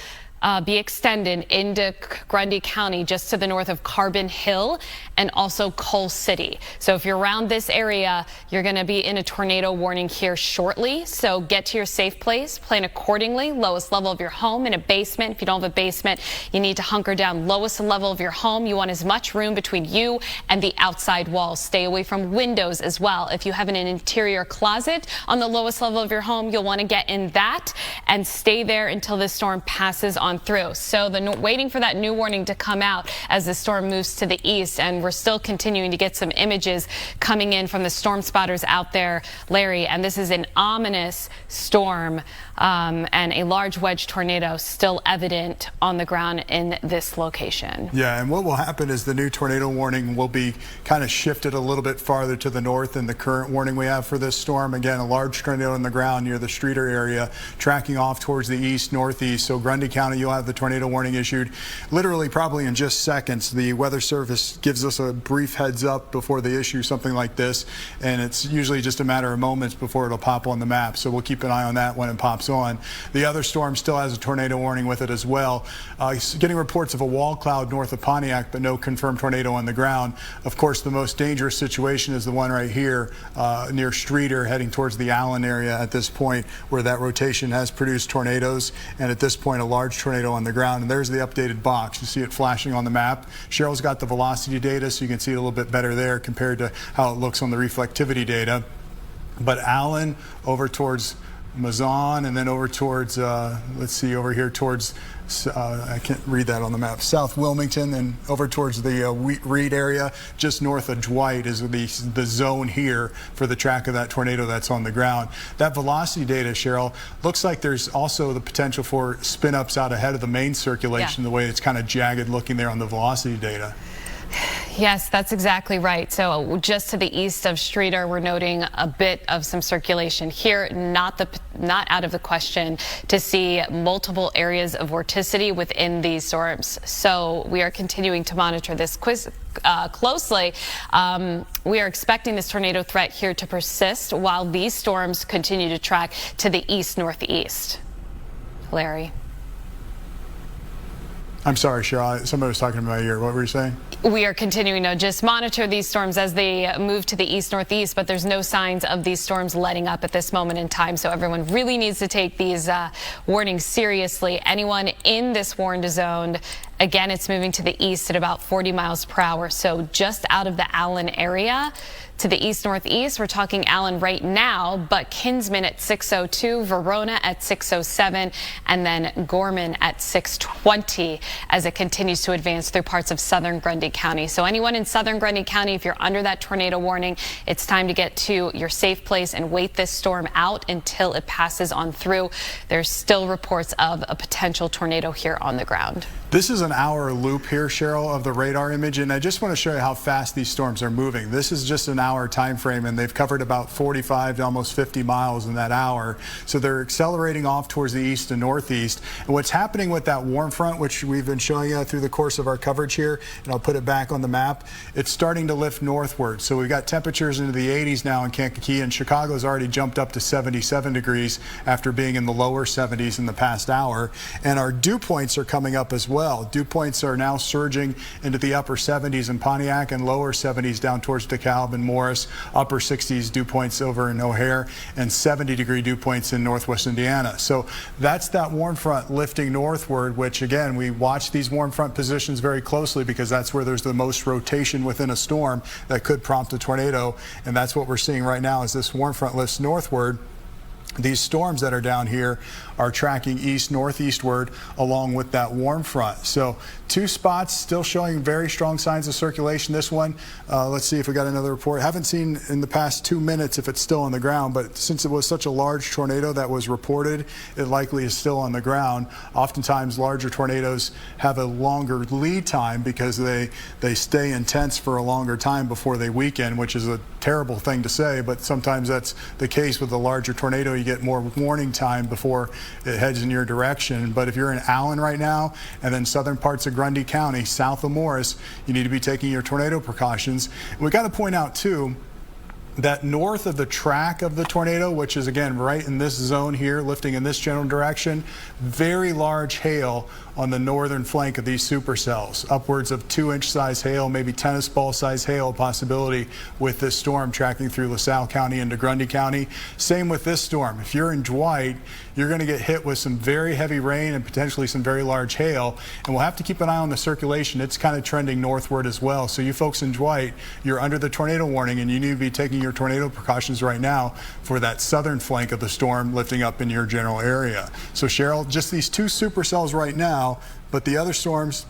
be extended into Grundy County, just to the north of Carbon Hill and also Coal City. So if you're around this area, you're going to be in a tornado warning here shortly. So get to your safe place, plan accordingly. Lowest level of your home in a basement. If you don't have a basement, you need to hunker down. Lowest level of your home, you want as much room between you and the outside walls. Stay away from windows as well. If you have an interior closet on the lowest level of your home, you'll want to get in that and stay there until the storm passes on through. So waiting for that new warning to come out as the storm moves to the east, and we're still continuing to get some images coming in from the storm spotters out there, Larry, and this is an ominous storm and a large wedge tornado still evident on the ground in this location. Yeah, and what will happen is the new tornado warning will be kind of shifted a little bit farther to the north than the current warning we have for this storm. Again, a large tornado on the ground near the Streator area, tracking off towards the east northeast. So Grundy County, you'll have the tornado warning issued literally probably in just seconds. The Weather Service gives us a brief heads up before they issue something like this, and it's usually just a matter of moments before it'll pop on the map. So we'll keep an eye on that when it pops on. The other storm still has a tornado warning with it as well. Getting reports of a wall cloud north of Pontiac, but no confirmed tornado on the ground. Of course, the most dangerous situation is the one right here near Streator, heading towards the Allen area at this point, where that rotation has produced tornadoes, and at this point a large tornado on the ground. And there's the updated box. You see it flashing on the map. Cheryl's got the velocity data, so you can see it a little bit better there compared to how it looks on the reflectivity data. But Allen over towards Mazon, and then over towards, let's see, over here towards, I can't read that on the map, South Wilmington, and over towards the Reed area, just north of Dwight is the zone here for the track of that tornado that's on the ground. That velocity data, Cheryl, looks like there's also the potential for spin-ups out ahead of the main circulation, the way it's kind of jagged looking there on the velocity data. Yes, that's exactly right. So just to the east of Streator, we're noting a bit of some circulation here. Not out of the question to see multiple areas of vorticity within these storms. So we are continuing to monitor this closely. We are expecting this tornado threat here to persist while these storms continue to track to the east-northeast. Larry. I'm sorry, Cheryl. Somebody was talking in my ear. What were you saying? We are continuing to just monitor these storms as they move to the east-northeast, but there's no signs of these storms letting up at this moment in time. So everyone really needs to take these warnings seriously. Anyone in this warned zone, again, it's moving to the east at about 40 miles per hour. So just out of the Allen area to the east-northeast, we're talking Allen right now, but Kinsman at 6:02, Verona at 6:07, and then Gorman at 6:20 as it continues to advance through parts of southern Grundy County. So anyone in southern Grundy County, if you're under that tornado warning, it's time to get to your safe place and wait this storm out until it passes on through. There's still reports of a potential tornado here on the ground. This is an hour loop here, Cheryl, of the radar image, and I just want to show you how fast these storms are moving. This is just an hour time frame, and they've covered about 45 to almost 50 miles in that hour. So they're accelerating off towards the east and northeast. And what's happening with that warm front, which we've been showing you through the course of our coverage here, and I'll put it back on the map, it's starting to lift northward. So we've got temperatures into the 80s now in Kankakee, and Chicago's already jumped up to 77 degrees after being in the lower 70s in the past hour. And our dew points are coming up as well. Dew points are now surging into the upper 70s in Pontiac and lower 70s down towards DeKalb and Morris, upper 60s dew points over in O'Hare, and 70-degree dew points in northwest Indiana. So that's that warm front lifting northward, which again, we watch these warm front positions very closely because that's where there's the most rotation within a storm that could prompt a tornado. And that's what we're seeing right now as this warm front lifts northward. These storms that are down here are tracking east-northeastward along with that warm front. So two spots still showing very strong signs of circulation. This one, let's see if we got another report. Haven't seen in the past 2 minutes if it's still on the ground, but since it was such a large tornado that was reported, it likely is still on the ground. Oftentimes larger tornadoes have a longer lead time because they stay intense for a longer time before they weaken, which is a terrible thing to say, but sometimes that's the case with a larger tornado. You get more warning time before it heads in your direction. But if you're in Allen right now and then southern parts of Grundy County, south of Morris, you need to be taking your tornado precautions. And we got to point out too that north of the track of the tornado, which is again right in this zone here, lifting in this general direction, very large hail on the northern flank of these supercells, upwards of 2-inch size hail, maybe tennis ball size hail possibility with this storm tracking through LaSalle County into Grundy County. Same with this storm. If you're in Dwight, you're going to get hit with some very heavy rain and potentially some very large hail, and we'll have to keep an eye on the circulation. It's kind of trending northward as well. So you folks in Dwight, you're under the tornado warning, and you need to be taking your tornado precautions right now for that southern flank of the storm lifting up in your general area. So Cheryl, just these two supercells right now, but the other storms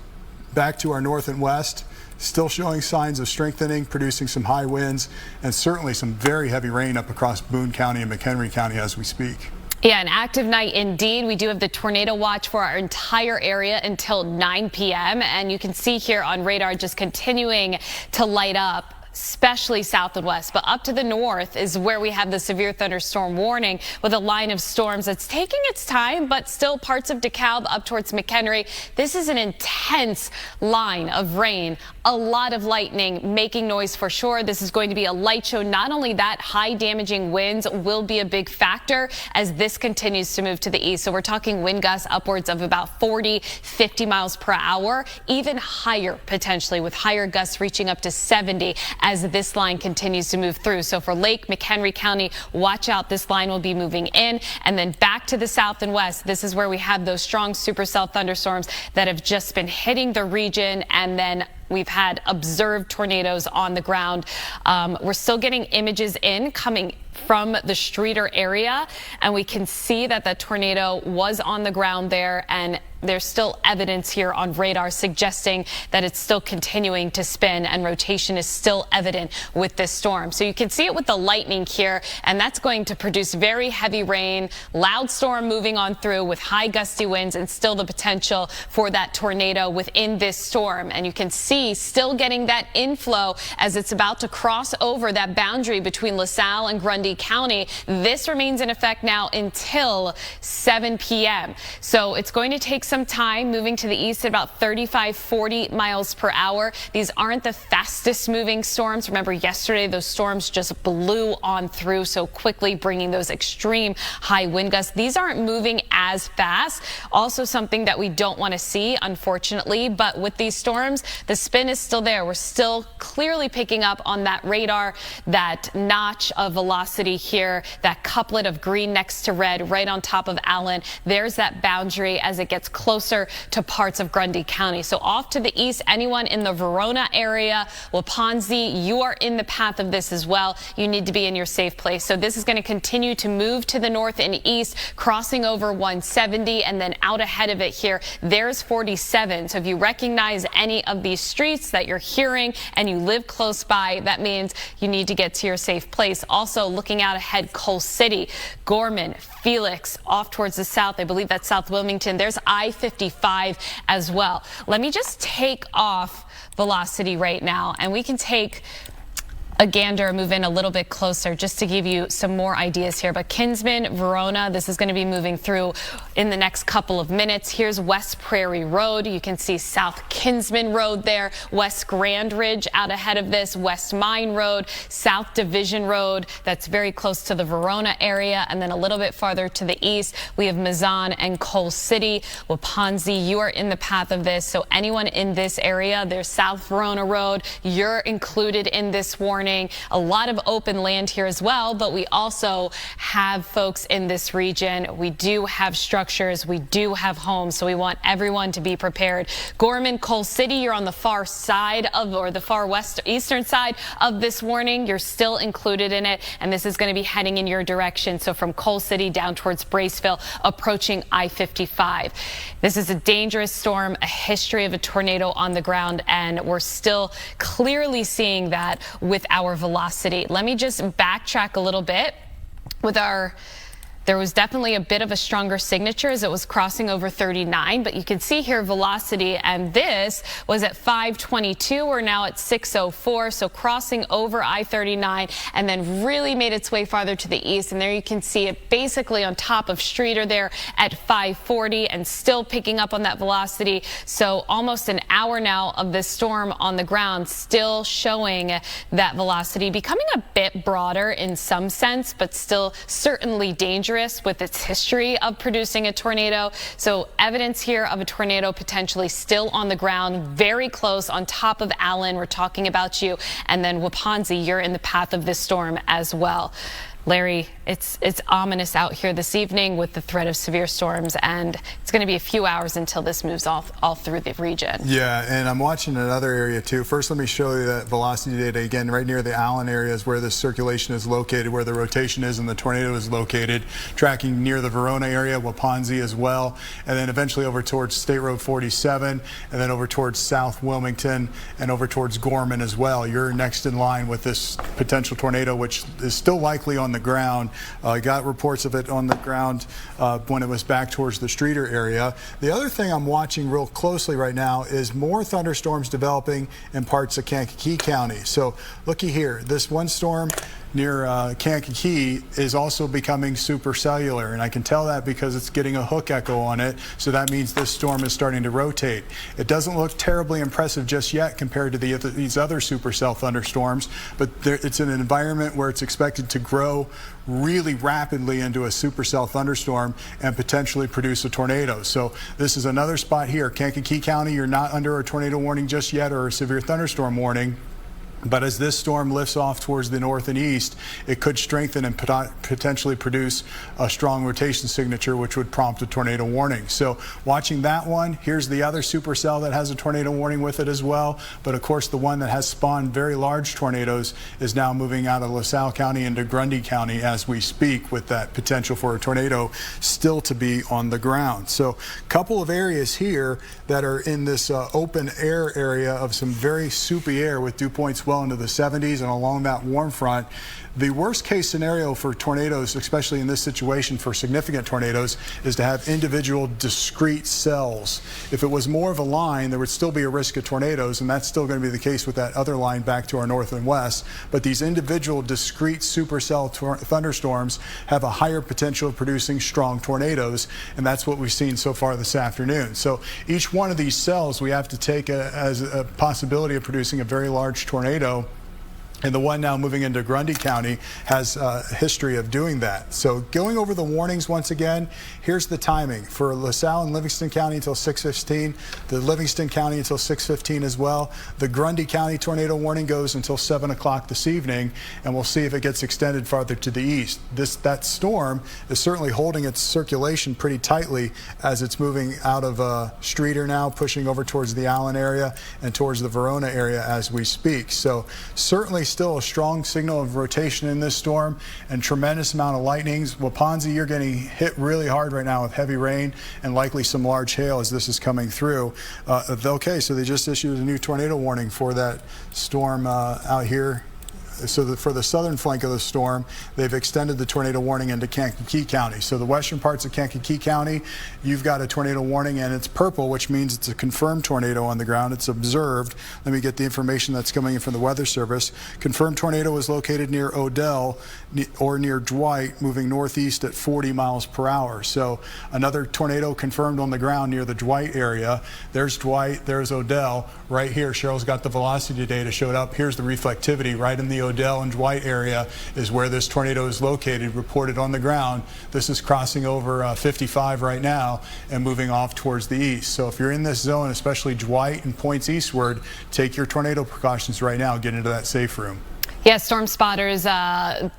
back to our north and west still showing signs of strengthening, producing some high winds, and certainly some very heavy rain up across Boone County and McHenry County as we speak. Yeah, an active night indeed. We do have the tornado watch for our entire area until 9 p.m. And you can see here on radar just continuing to light up, especially south and west, but up to the north is where we have the severe thunderstorm warning with a line of storms that's taking its time, but still parts of DeKalb up towards McHenry. This is an intense line of rain, a lot of lightning making noise for sure. This is going to be a light show. Not only that, high damaging winds will be a big factor as this continues to move to the east. So we're talking wind gusts upwards of about 40, 50 miles per hour, even higher potentially with higher gusts reaching up to 70 as this line continues to move through. So for Lake McHenry County, watch out. This line will be moving in, and then back to the south and west. This is where we have those strong supercell thunderstorms that have just been hitting the region, and then we've had observed tornadoes on the ground. We're still getting images in coming from the Streator area, and we can see that the tornado was on the ground there, and there's still evidence here on radar suggesting that it's still continuing to spin and rotation is still evident with this storm. So you can see it with the lightning here, and that's going to produce very heavy rain, loud storm moving on through with high gusty winds and still the potential for that tornado within this storm. And you can see still getting that inflow as it's about to cross over that boundary between LaSalle and Grundy County. This remains in effect now until 7 p.m. So it's going to take some time moving to the east at about 35-40 miles per hour. These aren't the fastest moving storms. Remember, yesterday those storms just blew on through so quickly, bringing those extreme high wind gusts. These aren't moving as fast. Also something that we don't want to see, unfortunately, but with these storms, the spin is still there. We're still clearly picking up on that radar, that notch of velocity here, that couplet of green next to red right on top of Allen. There's that boundary as it gets closer to parts of Grundy County. So off to the east, anyone in the Verona area, Wauponsee, you are in the path of this as well. You need to be in your safe place. So this is going to continue to move to the north and east, crossing over 170, and then out ahead of it here, there's 47. So if you recognize any of these streets that you're hearing and you live close by, that means you need to get to your safe place. Also looking out ahead, Coal City, Gorman, Felix, off towards the south. I believe that's South Wilmington. There's I-55 as well. Let me just take off velocity right now, and we can take a gander, move in a little bit closer just to give you some more ideas here. But Kinsman, Verona, this is going to be moving through in the next couple of minutes. Here's West Prairie Road. You can see South Kinsman Road there, West Grand Ridge out ahead of this, West Mine Road, South Division Road. That's very close to the Verona area. And then a little bit farther to the east, we have Mazan and Coal City. Wauponsee, you are in the path of this. So anyone in this area, there's South Verona Road, you're included in this warning. A lot of open land here as well, but we also have folks in this region. We do have structures, we do have homes, so we want everyone to be prepared. Gorman, Coal City, you're on the far side of, or the far west eastern side of this warning. You're still included in it, and this is going to be heading in your direction. So from Coal City down towards Braceville, approaching I-55. This is a dangerous storm, a history of a tornado on the ground, and we're still clearly seeing that with our velocity. Let me just backtrack a little bit with our. There was definitely a bit of a stronger signature as it was crossing over 39, but you can see here velocity, and this was at 522. We're now at 604, so crossing over I-39 and then really made its way farther to the east. And there you can see it basically on top of Streator there at 540 and still picking up on that velocity. So almost an hour now of this storm on the ground, still showing that velocity, becoming a bit broader in some sense, but still certainly dangerous with its history of producing a tornado. So evidence here of a tornado potentially still on the ground, very close on top of Allen. We're talking about you. And then Wauponsee, you're in the path of this storm as well. Larry, it's ominous out here this evening with the threat of severe storms, and it's going to be a few hours until this moves all through the region. Yeah, and I'm watching another area too. First, let me show you that velocity data again. Right near the Allen area is where the circulation is located, where the rotation is and the tornado is located. Tracking near the Verona area, Wauponsee as well, and then eventually over towards State Road 47, and then over towards South Wilmington and over towards Gorman as well. You're next in line with this potential tornado, which is still likely on the ground. I got reports of it on the ground when it was back towards the Streator area. The other thing I'm watching real closely right now is more thunderstorms developing in parts of Kankakee County. So looky here, this one storm near Kankakee is also becoming supercellular, and I can tell that because it's getting a hook echo on it, so that means this storm is starting to rotate. It doesn't look terribly impressive just yet compared to these other supercell thunderstorms, but it's in an environment where it's expected to grow really rapidly into a supercell thunderstorm and potentially produce a tornado. So this is another spot here. Kankakee County, you're not under a tornado warning just yet or a severe thunderstorm warning. But as this storm lifts off towards the north and east, it could strengthen and potentially produce a strong rotation signature, which would prompt a tornado warning. So watching that one, here's the other supercell that has a tornado warning with it as well. But of course, the one that has spawned very large tornadoes is now moving out of LaSalle County into Grundy County as we speak, with that potential for a tornado still to be on the ground. So a couple of areas here that are in this open air area of some very soupy air with dew points well into the 70s and along that warm front. The worst case scenario for tornadoes, especially in this situation for significant tornadoes, is to have individual discrete cells. If it was more of a line, there would still be a risk of tornadoes, and that's still going to be the case with that other line back to our north and west. But these individual discrete supercell thunderstorms have a higher potential of producing strong tornadoes, and that's what we've seen so far this afternoon. So each one of these cells we have to take as a possibility of producing a very large tornado. And the one now moving into Grundy County has a history of doing that. So going over the warnings once again, here's the timing. For LaSalle and Livingston County until 6:15, the Livingston County until 6:15 as well. The Grundy County tornado warning goes until 7 o'clock this evening, and we'll see if it gets extended farther to the east. That storm is certainly holding its circulation pretty tightly as it's moving out of Streator now, pushing over towards the Allen area and towards the Verona area as we speak. So certainly still a strong signal of rotation in this storm and tremendous amount of lightnings. Waponzie, you're getting hit really hard right now with heavy rain and likely some large hail as this is coming through. Okay, so they just issued a new tornado warning for that storm out here. So for the southern flank of the storm, they've extended the tornado warning into Kankakee County. So the western parts of Kankakee County, you've got a tornado warning, and it's purple, which means it's a confirmed tornado on the ground. It's observed. Let me get the information that's coming in from the Weather Service. Confirmed tornado is located near Odell or near Dwight, moving northeast at 40 miles per hour. So another tornado confirmed on the ground near the Dwight area. There's Dwight, there's Odell. Right here, Cheryl's got the velocity data showed up. Here's the reflectivity right in the Odell and Dwight area is where this tornado is located, reported on the ground. This is crossing over 55 right now and moving off towards the east. So if you're in this zone, especially Dwight and points eastward, take your tornado precautions right now. Get into that safe room. Yes, storm spotters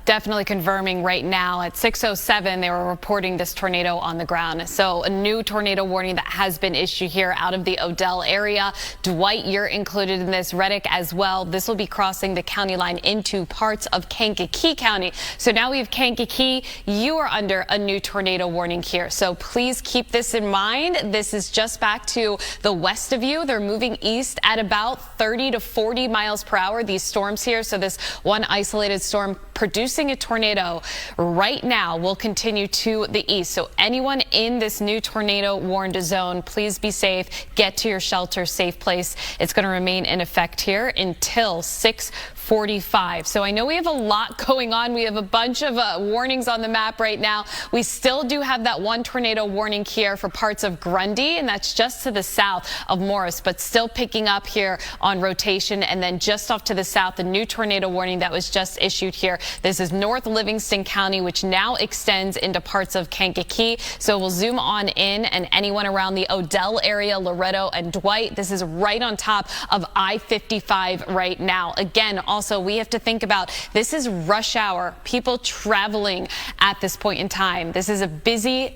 definitely confirming right now at 6:07 they were reporting this tornado on the ground. So a new tornado warning that has been issued here out of the Odell area. Dwight, you're included in this. Reddick as well. This will be crossing the county line into parts of Kankakee County. So now we have Kankakee. You are under a new tornado warning here. So please keep this in mind. This is just back to the west of you. They're moving east at about 30 to 40 miles per hour. These storms here. So this one isolated storm producing a tornado right now will continue to the east. So anyone in this new tornado warned zone, please be safe. Get to your shelter, safe place. It's going to remain in effect here until 6:45. So I know we have a lot going on. We have a bunch of warnings on the map right now. We still do have that one tornado warning here for parts of Grundy, and that's just to the south of Morris, but still picking up here on rotation. And then just off to the south, the new tornado warning that was just issued here. This is North Livingston County, which now extends into parts of Kankakee. So we'll zoom on in, and anyone around the Odell area, Loretto and Dwight, this is right on top of I-55 right now. Again, also we have to think about this is rush hour, people traveling at this point in time. This is a busy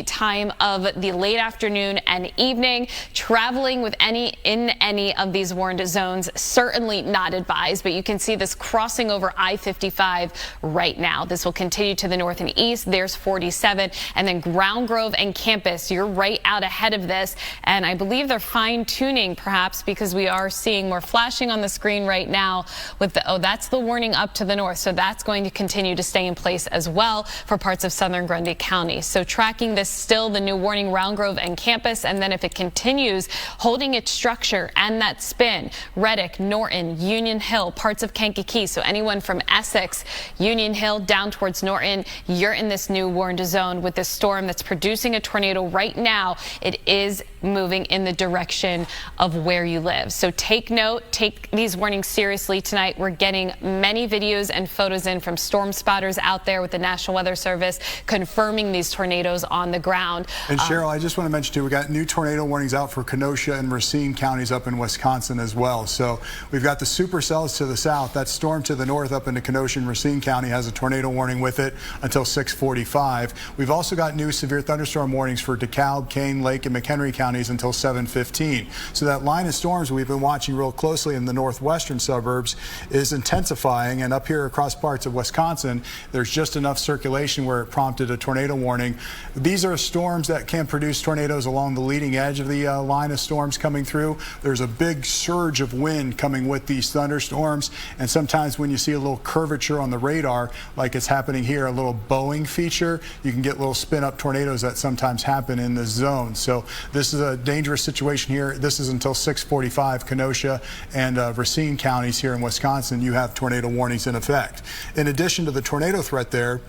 time of the late afternoon and evening. Traveling with in any of these warned zones, certainly not advised, but you can see this crossing over I-55 right now. This will continue to the north and east. There's 47, and then Ground Grove and Campus, you're right out ahead of this, and I believe they're fine-tuning perhaps because we are seeing more flashing on the screen right now with the, that's the warning up to the north, so that's going to continue to stay in place as well for parts of southern Grundy County. So tracking this still, the new warning, Ground Grove and Campus, and then if it continues holding its structure and that spin, Reddick, Norton, Union Hill, parts of Kankakee. So anyone from Essex, Union Hill down towards Norton, you're in this new warned zone with this storm that's producing a tornado right now. It is moving in the direction of where you live. So take note, take these warnings seriously tonight. We're getting many videos and photos in from storm spotters out there with the National Weather Service confirming these tornadoes on the ground. And Cheryl, I just want to mention too, we got new tornado warnings out for Kenosha and Racine counties up in Wisconsin as well. So we've got the supercells to the south. That storm to the north up into Kenosha and Racine County has a tornado warning with it until 6:45. We've also got new severe thunderstorm warnings for DeKalb, Kane, Lake, and McHenry counties until 7:15. So that line of storms we've been watching real closely in the northwestern suburbs is intensifying, and up here across parts of Wisconsin, there's just enough circulation where it prompted a tornado warning. These are storms that can produce tornadoes along the leading edge of the line of storms coming through. There's a big surge of wind coming with these thunderstorms, and sometimes when you see a little curvature on the radar, like it's happening here, a little bowing feature, you can get little spin-up tornadoes that sometimes happen in this zone. So this is a dangerous situation here. This is until 6:45, Kenosha and Racine counties here in Wisconsin. You have tornado warnings in effect. In addition to the tornado threat there,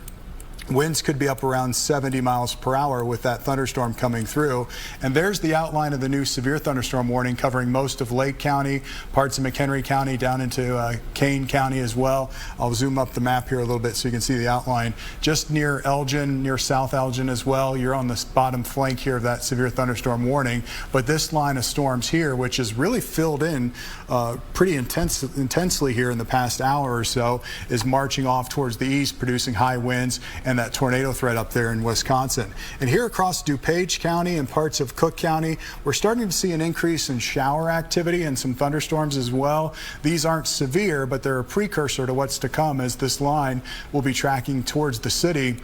winds could be up around 70 miles per hour with that thunderstorm coming through. And there's the outline of the new severe thunderstorm warning covering most of Lake County, parts of McHenry County, down into Kane County as well. I'll zoom up the map here a little bit so you can see the outline. Just near Elgin, near South Elgin as well. You're on the bottom flank here of that severe thunderstorm warning. But this line of storms here, which is really filled in pretty intensely here in the past hour or so, is marching off towards the east, producing high winds and that tornado threat up there in Wisconsin. And here across DuPage County and parts of Cook County, we're starting to see an increase in shower activity and some thunderstorms as well. These aren't severe, but they're a precursor to what's to come as this line will be tracking towards the city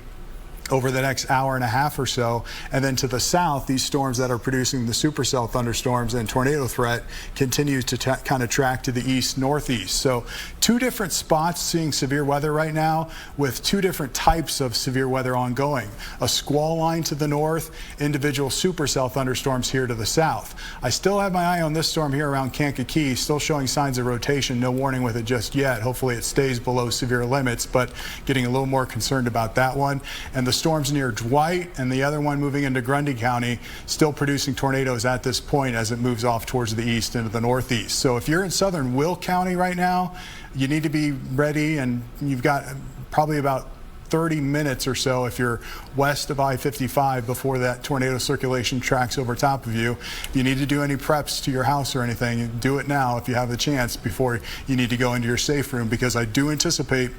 over the next hour and a half or so. And then to the south, these storms that are producing the supercell thunderstorms and tornado threat continues to kind of track to the east northeast. So two different spots seeing severe weather right now with two different types of severe weather ongoing. A squall line to the north, individual supercell thunderstorms here to the south. I still have my eye on this storm here around Kankakee, still showing signs of rotation. No warning with it just yet. Hopefully it stays below severe limits, but getting a little more concerned about that one. And the storms near Dwight and the other one moving into Grundy County still producing tornadoes at this point as it moves off towards the east into the northeast. So if you're in southern Will County right now, you need to be ready, and you've got probably about 30 minutes or so if you're west of I-55 before that tornado circulation tracks over top of you. If you need to do any preps to your house or anything, do it now if you have the chance before you need to go into your safe room, because I do anticipate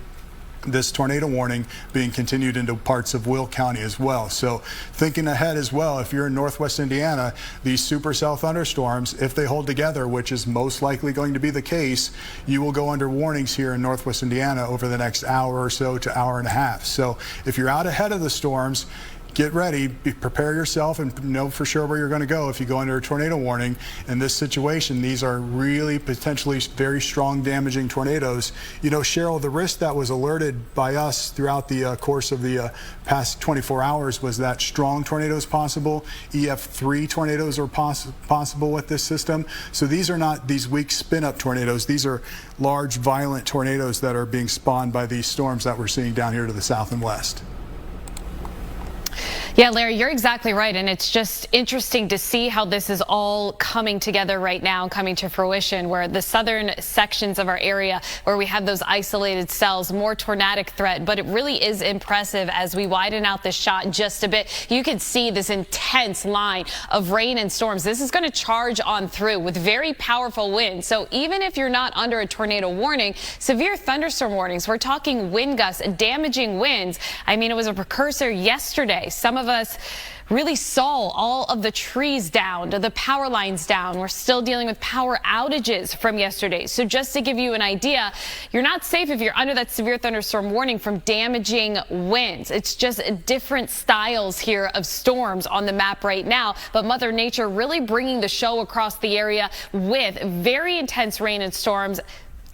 this tornado warning being continued into parts of Will County as well. So thinking ahead as well, if you're in northwest Indiana, these supercell thunderstorms, if they hold together, which is most likely going to be the case, you will go under warnings here in northwest Indiana over the next hour or so to hour and a half. So if you're out ahead of the storms, get ready, prepare yourself, and know for sure where you're going to go if you go under a tornado warning. In this situation, these are really potentially very strong, damaging tornadoes. You know, Cheryl, the risk that was alerted by us throughout the course of the past 24 hours was that strong tornadoes possible. EF3 tornadoes are possible with this system. So these are not these weak spin-up tornadoes. These are large, violent tornadoes that are being spawned by these storms that we're seeing down here to the south and west. Yeah, Larry, you're exactly right. And it's just interesting to see how this is all coming together right now, coming to fruition, where the southern sections of our area where we have those isolated cells, more tornadic threat. But it really is impressive as we widen out this shot just a bit. You can see this intense line of rain and storms. This is going to charge on through with very powerful winds. So even if you're not under a tornado warning, severe thunderstorm warnings, we're talking wind gusts, damaging winds. I mean, it was a precursor yesterday. Some of us really saw all of the trees down, the power lines down. We're still dealing with power outages from yesterday. So just to give you an idea, you're not safe if you're under that severe thunderstorm warning from damaging winds. It's just different styles here of storms on the map right now. But Mother Nature really bringing the show across the area with very intense rain and storms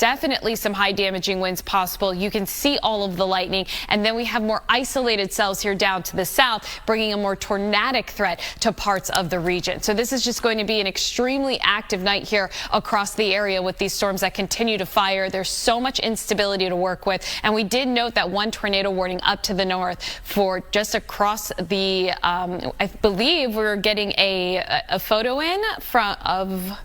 definitely some high damaging winds possible. You can see all of the lightning, and then we have more isolated cells here down to the south, bringing a more tornadic threat to parts of the region. So this is just going to be an extremely active night here across the area with these storms that continue to fire. There's so much instability to work with, and we did note that one tornado warning up to the north for just across the, I believe we were getting a photo in of.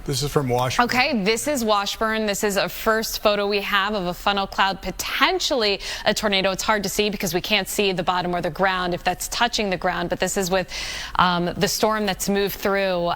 This is from Washburn. Okay, this is Washburn. This is a first photo we have of a funnel cloud, potentially a tornado. It's hard to see because we can't see the bottom or the ground if that's touching the ground, but this is with the storm that's moved through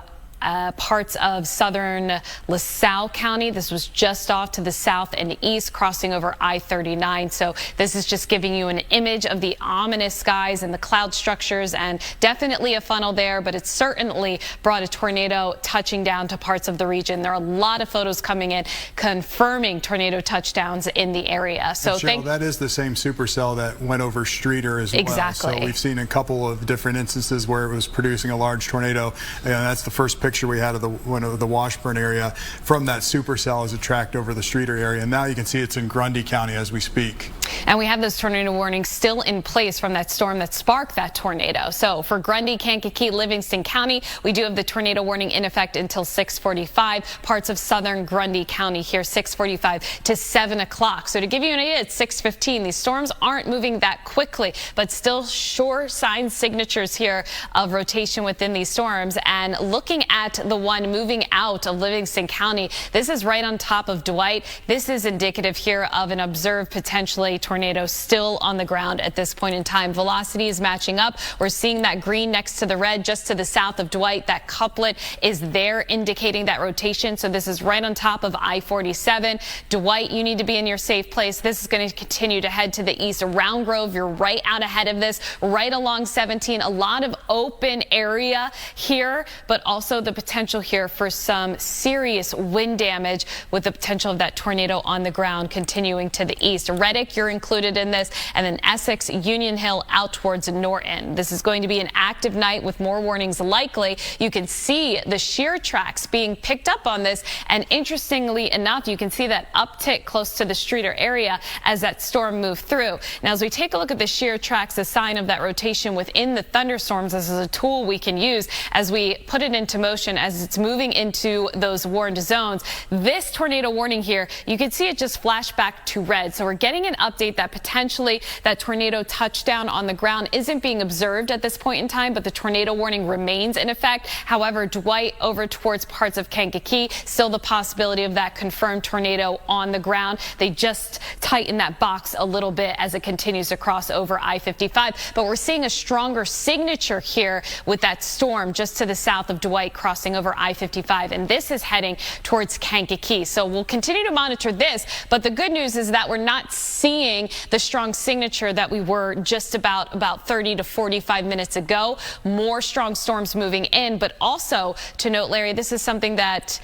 parts of southern LaSalle County. This was just off to the south and east, crossing over I-39. So this is just giving you an image of the ominous skies and the cloud structures, and definitely a funnel there, but it certainly brought a tornado touching down to parts of the region. There are a lot of photos coming in confirming tornado touchdowns in the area. So Cheryl, that is the same supercell that went over Streator as well. Exactly. So we've seen a couple of different instances where it was producing a large tornado, and that's the first picture we had of the Washburn area from that supercell as it tracked over the Streator area. And now you can see it's in Grundy County as we speak. And we have those tornado warnings still in place from that storm that sparked that tornado. So for Grundy, Kankakee, Livingston County, we do have the tornado warning in effect until 6:45. Parts of southern Grundy County here 6:45 to 7 o'clock. So to give you an idea, it's 6:15. These storms aren't moving that quickly, but still sure sign signatures here of rotation within these storms. And looking at the one moving out of Livingston County, this is right on top of Dwight. This is indicative here of an observed potentially tornado still on the ground at this point in time. Velocity is matching up. We're seeing that green next to the red just to the south of Dwight. That couplet is there indicating that rotation. So this is right on top of I-47. Dwight, you need to be in your safe place. This is going to continue to head to the east. Round Grove, you're right out ahead of this, right along 17. A lot of open area here, but also the potential here for some serious wind damage with the potential of that tornado on the ground continuing to the east. Reddick, you're included in this, and then Essex, Union Hill out towards Norton. This is going to be an active night with more warnings likely. You can see the shear tracks being picked up on this, and interestingly enough, you can see that uptick close to the Streator area as that storm moved through. Now, as we take a look at the shear tracks, a sign of that rotation within the thunderstorms, this is a tool we can use as we put it into motion as it's moving into those warned zones. This tornado warning here, you can see it just flash back to red. So we're getting an update that potentially that tornado touchdown on the ground isn't being observed at this point in time, but the tornado warning remains in effect. However, Dwight over towards parts of Kankakee, still the possibility of that confirmed tornado on the ground. They just tighten that box a little bit as it continues to cross over I-55. But we're seeing a stronger signature here with that storm just to the south of Dwight crossing over I-55, and this is heading towards Kankakee. So we'll continue to monitor this, but the good news is that we're not seeing the strong signature that we were just about 30 to 45 minutes ago. More strong storms moving in, but also to note, Larry, this is something that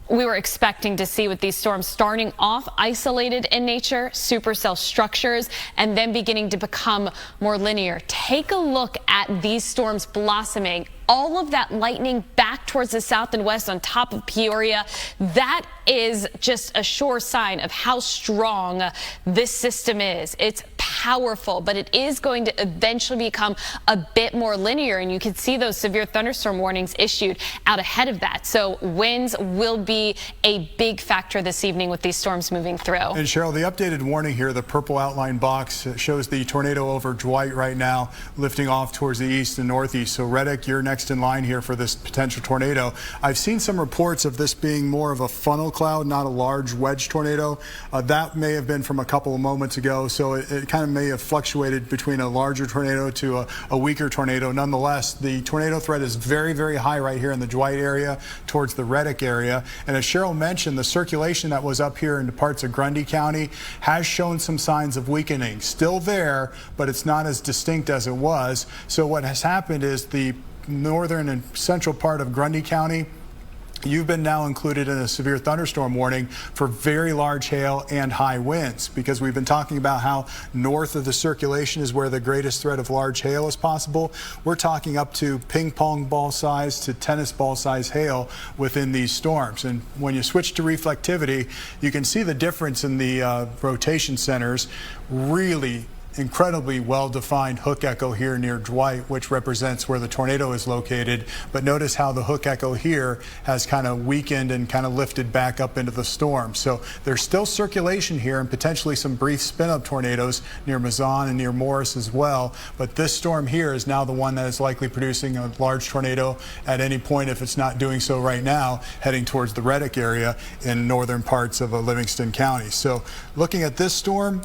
we were expecting to see with these storms starting off isolated in nature, supercell structures, and then beginning to become more linear. Take a look at these storms blossoming. All of that lightning back towards the south and west on top of Peoria. That is just a sure sign of how strong this system is. It's powerful, but it is going to eventually become a bit more linear, and you can see those severe thunderstorm warnings issued out ahead of that. So winds will be a big factor this evening with these storms moving through. And Cheryl, the updated warning here, the purple outline box shows the tornado over Dwight right now, lifting off towards the east and northeast. So Reddick, you're next in line here for this potential tornado. I've seen some reports of this being more of a funnel cloud, not a large wedge tornado. That may have been from a couple of moments ago, so it kind of may have fluctuated between a larger tornado to a weaker tornado. Nonetheless, the tornado threat is very, very high right here in the Dwight area towards the Reddick area. And as Cheryl mentioned, the circulation that was up here into parts of Grundy County has shown some signs of weakening. Still there, but it's not as distinct as it was. So what has happened is the northern and central part of Grundy County you've been now included in a severe thunderstorm warning for very large hail and high winds, because we've been talking about how north of the circulation is where the greatest threat of large hail is possible. We're talking up to ping pong ball size to tennis ball size hail within these storms. And when you switch to reflectivity, you can see the difference in the rotation centers. Really incredibly well-defined hook echo here near Dwight, which represents where the tornado is located. But notice how the hook echo here has kind of weakened and kind of lifted back up into the storm. So there's still circulation here and potentially some brief spin-up tornadoes near Mazan and near Morris as well. But this storm here is now the one that is likely producing a large tornado at any point, if it's not doing so right now, heading towards the Reddick area in northern parts of Livingston County. So looking at this storm,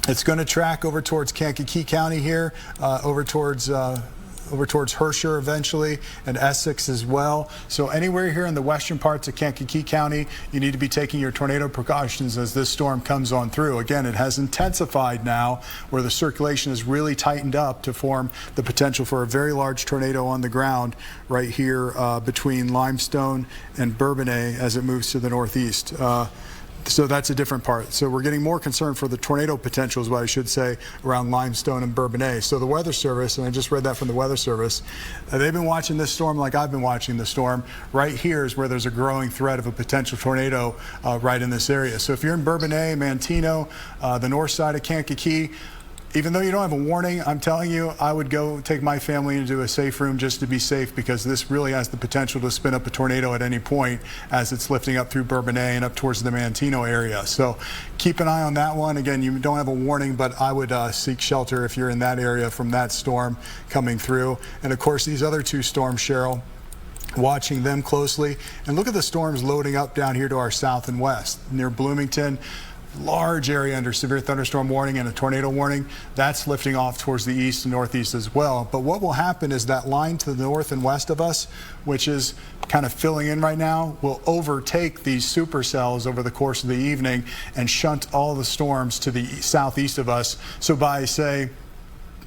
it's going to track over towards Kankakee County here, over towards Herscher eventually, and Essex as well. So anywhere here in the western parts of Kankakee County, you need to be taking your tornado precautions as this storm comes on through. Again, it has intensified now, where the circulation is really tightened up to form the potential for a very large tornado on the ground right here between Limestone and Bourbonnais as it moves to the northeast. So that's a different part. So we're getting more concerned for the tornado potential, is what I should say, around Limestone and Bourbonnais. So the Weather Service, and I just read that from the Weather Service, they've been watching this storm like I've been watching the storm. Right here is where there's a growing threat of a potential tornado right in this area. So if you're in Bourbonnais, Manteno, the north side of Kankakee, even though you don't have a warning, I'm telling you, I would go take my family into a safe room just to be safe, because this really has the potential to spin up a tornado at any point as it's lifting up through Bourbonnais and up towards the Manteno area. So keep an eye on that one. Again, you don't have a warning, but I would seek shelter if you're in that area from that storm coming through. And of course, these other two storms, Cheryl, watching them closely. And look at the storms loading up down here to our south and west. Near Bloomington, large area under severe thunderstorm warning and a tornado warning. That's lifting off towards the east and northeast as well. But what will happen is that line to the north and west of us, which is kind of filling in right now, will overtake these supercells over the course of the evening and shunt all the storms to the southeast of us. So by, say,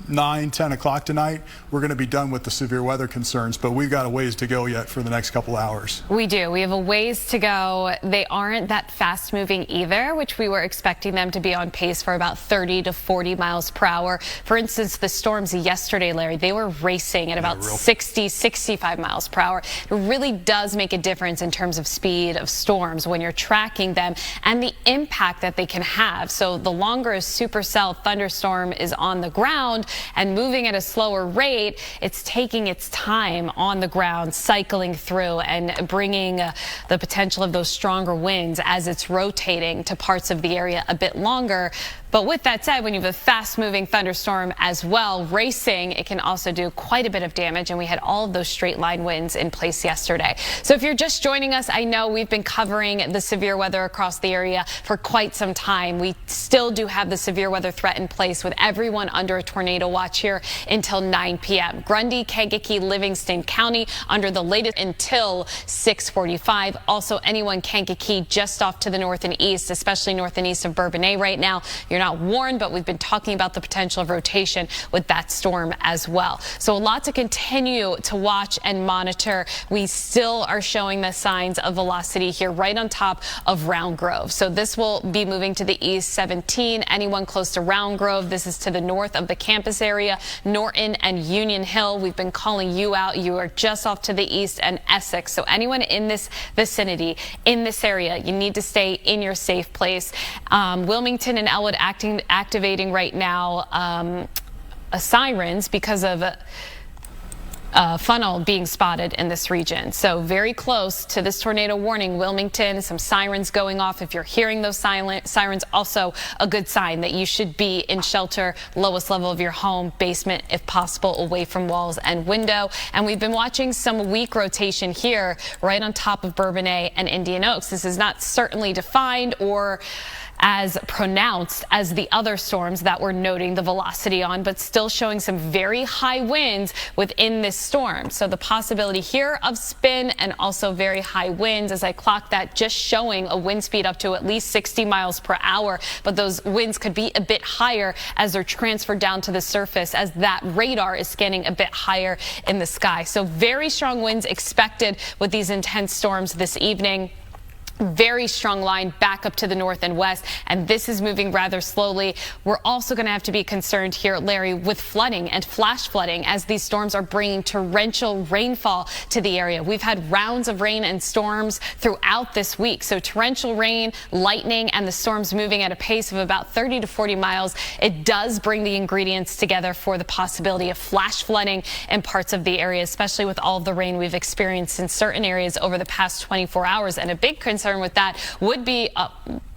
9, 10 o'clock tonight, we're going to be done with the severe weather concerns, but we've got a ways to go yet for the next couple hours. We do. We have a ways to go. They aren't that fast moving either, which we were expecting them to be on pace for about 30 to 40 miles per hour. For instance, the storms yesterday, Larry, they were racing at about 60, 65 miles per hour. It really does make a difference in terms of speed of storms when you're tracking them and the impact that they can have. So the longer a supercell thunderstorm is on the ground and moving at a slower rate, it's taking its time on the ground, cycling through and bringing the potential of those stronger winds as it's rotating to parts of the area a bit longer. But with that said, when you have a fast-moving thunderstorm as well, racing, it can also do quite a bit of damage, and we had all of those straight-line winds in place yesterday. So if you're just joining us, I know we've been covering the severe weather across the area for quite some time. We still do have the severe weather threat in place with everyone under a tornado watch here until 9 p.m. Grundy, Kankakee, Livingston County under the latest until 6:45. Also, anyone Kankakee just off to the north and east, especially north and east of Bourbonnais right now. You're not warned, but we've been talking about the potential of rotation with that storm as well. So a lot to continue to watch and monitor. We still are showing the signs of velocity here right on top of Round Grove. So this will be moving to the east 17. Anyone close to Round Grove, this is to the north of the campus area, Norton and Union Hill. We've been calling you out. You are just off to the east, and Essex. So anyone in this vicinity, in this area, you need to stay in your safe place. Wilmington and Elwood activating right now sirens because of funnel being spotted in this region. So very close to this tornado warning, Wilmington, some sirens going off. If you're hearing those sirens, also a good sign that you should be in shelter, lowest level of your home, basement if possible, away from walls and window. And we've been watching some weak rotation here right on top of Bourbonnais and Indian Oaks. This is not certainly defined or as pronounced as the other storms that we're noting the velocity on, but still showing some very high winds within this storm. So the possibility here of spin and also very high winds, as I clock that, just showing a wind speed up to at least 60 miles per hour. But those winds could be a bit higher as they're transferred down to the surface, as that radar is scanning a bit higher in the sky. So very strong winds expected with these intense storms this evening. Very strong line back up to the north and west, and this is moving rather slowly. We're also going to have to be concerned here, Larry, with flooding and flash flooding as these storms are bringing torrential rainfall to the area. We've had rounds of rain and storms throughout this week. So torrential rain, lightning, and the storms moving at a pace of about 30 to 40 miles. It does bring the ingredients together for the possibility of flash flooding in parts of the area, especially with all of the rain we've experienced in certain areas over the past 24 hours. And a big concern with that would be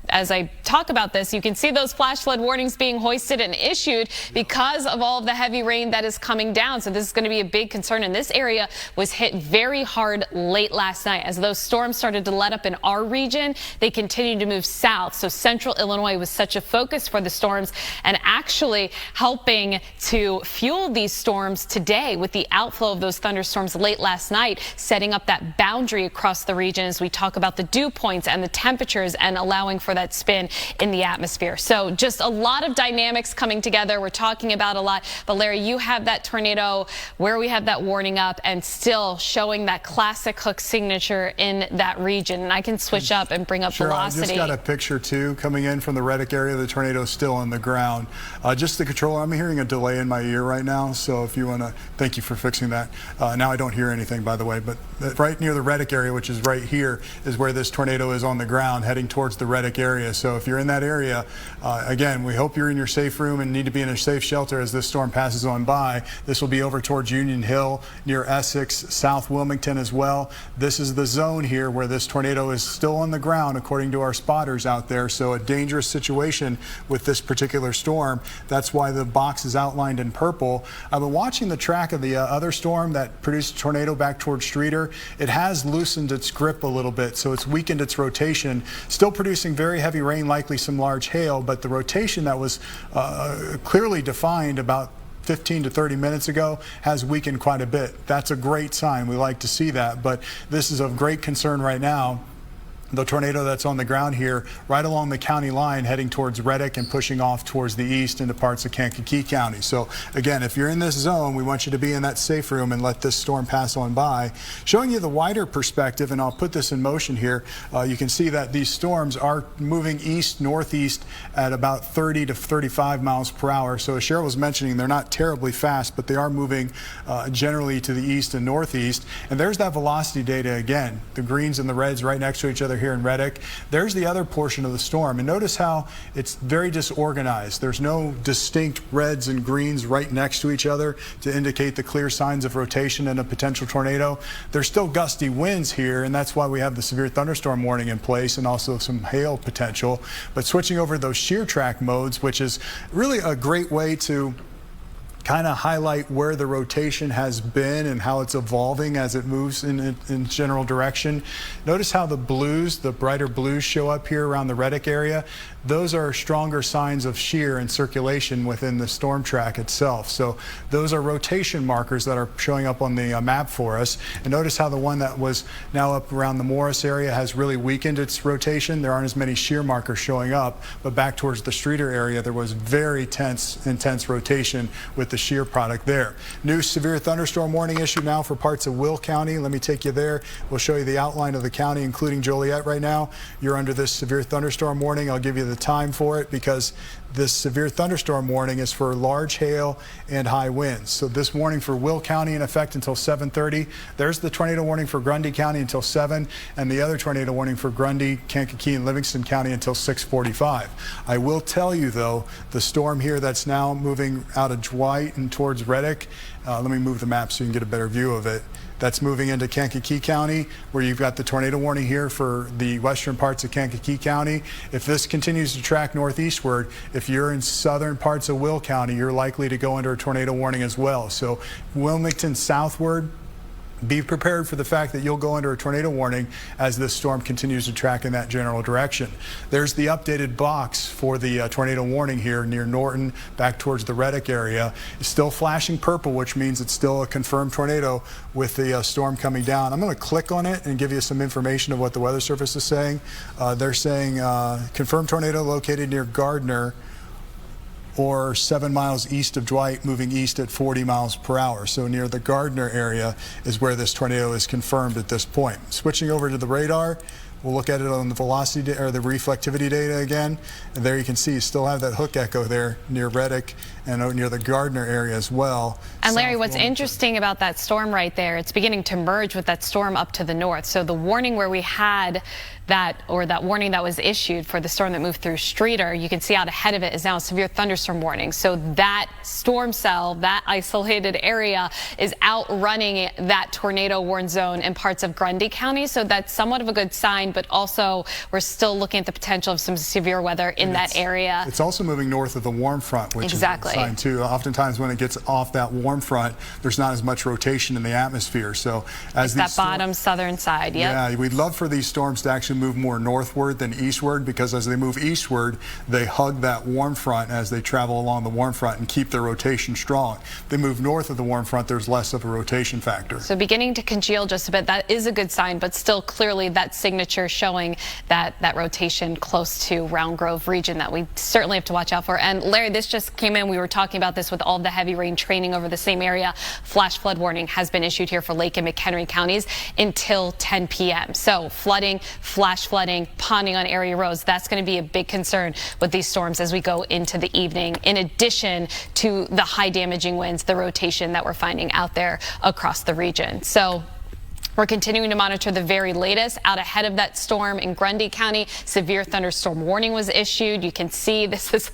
as I talk about this, you can see those flash flood warnings being hoisted and issued because of all of the heavy rain that is coming down. So this is going to be a big concern. And this area was hit very hard late last night. As those storms started to let up in our region, they continued to move south. So central Illinois was such a focus for the storms, and actually helping to fuel these storms today with the outflow of those thunderstorms late last night, setting up that boundary across the region as we talk about the dew points and the temperatures and allowing for that spin in the atmosphere. So just a lot of dynamics coming together. We're talking about a lot. But Larry, you have that tornado where we have that warning up and still showing that classic hook signature in that region. And I can switch up and bring up velocity. I just got a picture too coming in from the Reddick area. The tornado is still on the ground. Just the controller, I'm hearing a delay in my ear right now. So if you want to, thank you for fixing that. Now I don't hear anything, by the way, but right near the Reddick area, which is right here, is where this tornado is on the ground heading towards the Reddick area. So if you're in that area, again, we hope you're in your safe room and need to be in a safe shelter as this storm passes on by. This will be over towards Union Hill, near Essex, South Wilmington as well. This is the zone here where this tornado is still on the ground, according to our spotters out there. So a dangerous situation with this particular storm. That's why the box is outlined in purple. I've been watching the track of the other storm that produced a tornado back towards Streator. It has loosened its grip a little bit, so it's weakened its rotation. Still producing very heavy rain, likely some large hail, but the rotation that was clearly defined about 15 to 30 minutes ago has weakened quite a bit. That's a great sign. We like to see that, but this is of great concern right now. The tornado that's on the ground here right along the county line heading towards Reddick and pushing off towards the east into parts of Kankakee County. So again, if you're in this zone, we want you to be in that safe room and let this storm pass on by. Showing you the wider perspective, and I'll put this in motion here, you can see that these storms are moving east northeast at about 30 to 35 miles per hour. So as Cheryl was mentioning, they're not terribly fast, but they are moving generally to the east and northeast. And there's that velocity data again, the greens and the reds right next to each other here in Reddick. There's the other portion of the storm, and notice how it's very disorganized. There's no distinct reds and greens right next to each other to indicate the clear signs of rotation and a potential tornado. There's still gusty winds here, and that's why we have the severe thunderstorm warning in place and also some hail potential. But switching over to those shear track modes, which is really a great way to kind of highlight where the rotation has been and how it's evolving as it moves in general direction. Notice how the blues, the brighter blues, show up here around the Reddick area. Those are stronger signs of shear and circulation within the storm track itself. So those are rotation markers that are showing up on the map for us. And notice how the one that was now up around the Morris area has really weakened its rotation. There aren't as many shear markers showing up, but back towards the Streator area, there was very intense rotation with the shear product there. New severe thunderstorm warning issued now for parts of Will County. Let me take you there. We'll show you the outline of the county, including Joliet right now. You're under this severe thunderstorm warning. I'll give you the time for it because this severe thunderstorm warning is for large hail and high winds. So this warning for Will County in effect until 7:30. There's the tornado warning for Grundy County until 7, and the other tornado warning for Grundy, Kankakee, and Livingston County until 6:45. I will tell you though, the storm here that's now moving out of Dwight and towards Reddick, let me move the map so you can get a better view of it. That's moving into Kankakee County, where you've got the tornado warning here for the western parts of Kankakee County. If this continues to track northeastward, if you're in southern parts of Will County, you're likely to go under a tornado warning as well. So Wilmington southward, be prepared for the fact that you'll go under a tornado warning as this storm continues to track in that general direction. There's the updated box for the tornado warning here near Norton, back towards the Reddick area. It's still flashing purple, which means it's still a confirmed tornado with the storm coming down. I'm going to click on it and give you some information of what the Weather Service is saying. They're saying confirmed tornado located near Gardner, or 7 miles east of Dwight, moving east at 40 miles per hour. So near the Gardner area is where this tornado is confirmed at this point. Switching over to the radar, we'll look at it on the velocity or the reflectivity data again. And there you can see you still have that hook echo there near Reddick and near the Gardner area as well. And Larry, what's interesting about that storm right there, it's beginning to merge with that storm up to the north. So the warning where we had that warning that was issued for the storm that moved through Streator, you can see out ahead of it is now a severe thunderstorm warning. So that storm cell, that isolated area, is outrunning that tornado warn zone in parts of Grundy County. So that's somewhat of a good sign, but also we're still looking at the potential of some severe weather in that area. It's also moving north of the warm front, which is a sign too. Oftentimes when it gets off that warm front, there's not as much rotation in the atmosphere. So as that bottom southern side, yeah, we'd love for these storms to actually move more northward than eastward, because as they move eastward, they hug that warm front as they travel along the warm front and keep their rotation strong. If they move north of the warm front, there's less of a rotation factor. So beginning to congeal just a bit. That is a good sign, but still clearly that signature showing that rotation close to Round Grove region that we certainly have to watch out for. And Larry, this just came in. We were talking about this with all the heavy rain training over the same area. Flash flood warning has been issued here for Lake and McHenry counties until 10 p.m. So flooding, flash flooding, ponding on area roads, that's going to be a big concern with these storms as we go into the evening, in addition to the high damaging winds, the rotation that we're finding out there across the region. So we're continuing to monitor the very latest. Out ahead of that storm in Grundy County, severe thunderstorm warning was issued. You can see this is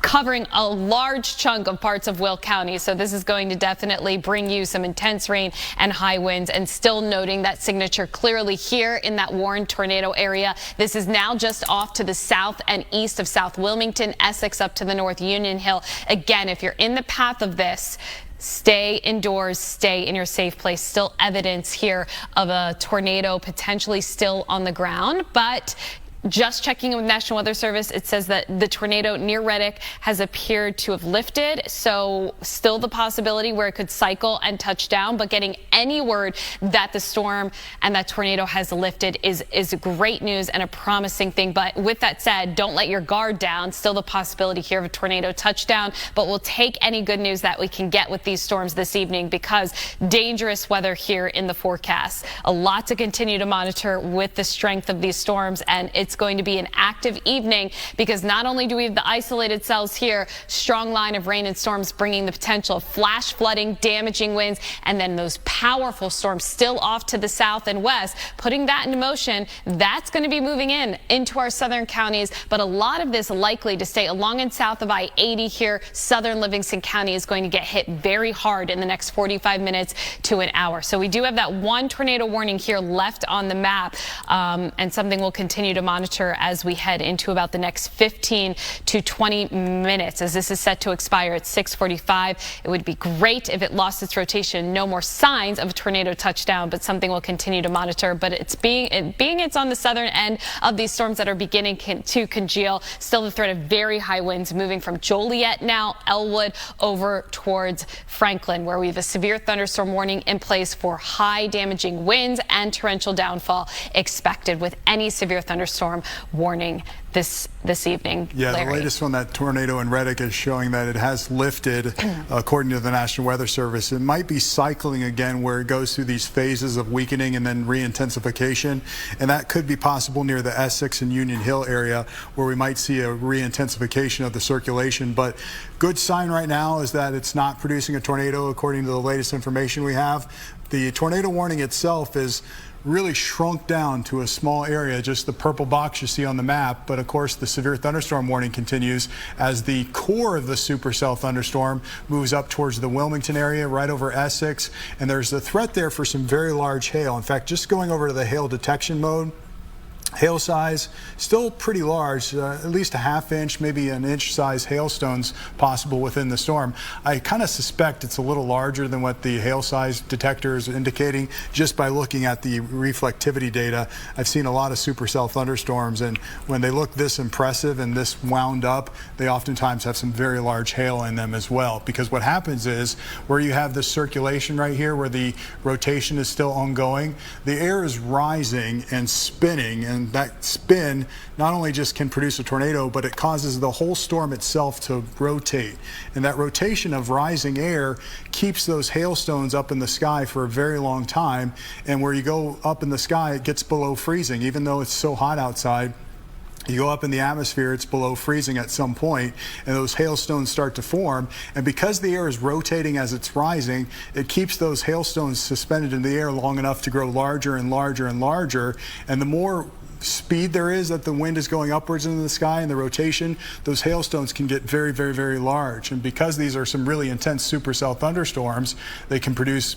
covering a large chunk of parts of Will County. So this is going to definitely bring you some intense rain and high winds, and still noting that signature clearly here in that Warren tornado area. This is now just off to the south and east of South Wilmington, Essex up to the north, Union Hill. Again, if you're in the path of this, stay indoors, stay in your safe place. Still evidence here of a tornado potentially still on the ground, but just checking in with National Weather Service, it says that the tornado near Reddick has appeared to have lifted. So still the possibility where it could cycle and touch down, but getting any word that the storm and that tornado has lifted is great news and a promising thing. But with that said, don't let your guard down. Still the possibility here of a tornado touchdown, but we'll take any good news that we can get with these storms this evening, because dangerous weather here in the forecast. A lot to continue to monitor with the strength of these storms, and it's going to be an active evening, because not only do we have the isolated cells here, strong line of rain and storms bringing the potential of flash flooding, damaging winds, and then those powerful storms still off to the south and west, putting that into motion. That's going to be moving into our southern counties, but a lot of this likely to stay along and south of I-80 here. Southern Livingston County is going to get hit very hard in the next 45 minutes to an hour. So we do have that one tornado warning here left on the map, and something we'll continue to monitor as we head into about the next 15 to 20 minutes, as this is set to expire at 6:45. It would be great if it lost its rotation. No more signs of a tornado touchdown, but something we'll continue to monitor. But it's being it's on the southern end of these storms that are beginning to congeal. Still the threat of very high winds moving from Joliet now, Elwood, over towards Franklin, where we have a severe thunderstorm warning in place for high damaging winds and torrential downfall expected with any severe thunderstorm warning this evening. Yeah, Larry. The latest on that tornado in Reddick is showing that it has lifted, according to the National Weather Service. It might be cycling again, where it goes through these phases of weakening and then re-intensification, and that could be possible near the Essex and Union Hill area, where we might see a re-intensification of the circulation. But good sign right now is that it's not producing a tornado, according to the latest information we have. The tornado warning itself is really shrunk down to a small area, just the purple box you see on the map. But of course, the severe thunderstorm warning continues as the core of the supercell thunderstorm moves up towards the Wilmington area, right over Essex. And there's a threat there for some very large hail. In fact, just going over to the hail detection mode, Hail size still pretty large, at least a ½ inch, maybe an inch size hailstones possible within the storm. I kind of suspect it's a little larger than what the hail size detector is indicating just by looking at the reflectivity data. I've seen a lot of supercell thunderstorms, and when they look this impressive and this wound up, they oftentimes have some very large hail in them as well. Because what happens is where you have this circulation right here where the rotation is still ongoing, the air is rising and spinning, and that spin not only just can produce a tornado, but it causes the whole storm itself to rotate. And that rotation of rising air keeps those hailstones up in the sky for a very long time. And where you go up in the sky, it gets below freezing. Even though it's so hot outside, you go up in the atmosphere, it's below freezing at some point, and those hailstones start to form. And because the air is rotating as it's rising, it keeps those hailstones suspended in the air long enough to grow larger and larger and larger. And the more speed there is that the wind is going upwards into the sky and the rotation, those hailstones can get very, very, very large. And because these are some really intense supercell thunderstorms, they can produce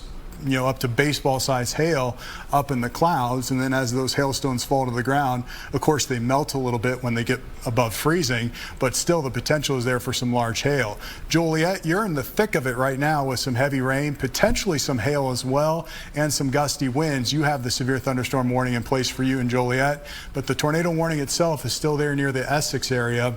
up to baseball size hail up in the clouds. And then as those hailstones fall to the ground, of course they melt a little bit when they get above freezing, but still the potential is there for some large hail. Joliet, you're in the thick of it right now with some heavy rain, potentially some hail as well, and some gusty winds. You have the severe thunderstorm warning in place for you in Joliet, but the tornado warning itself is still there near the Essex area.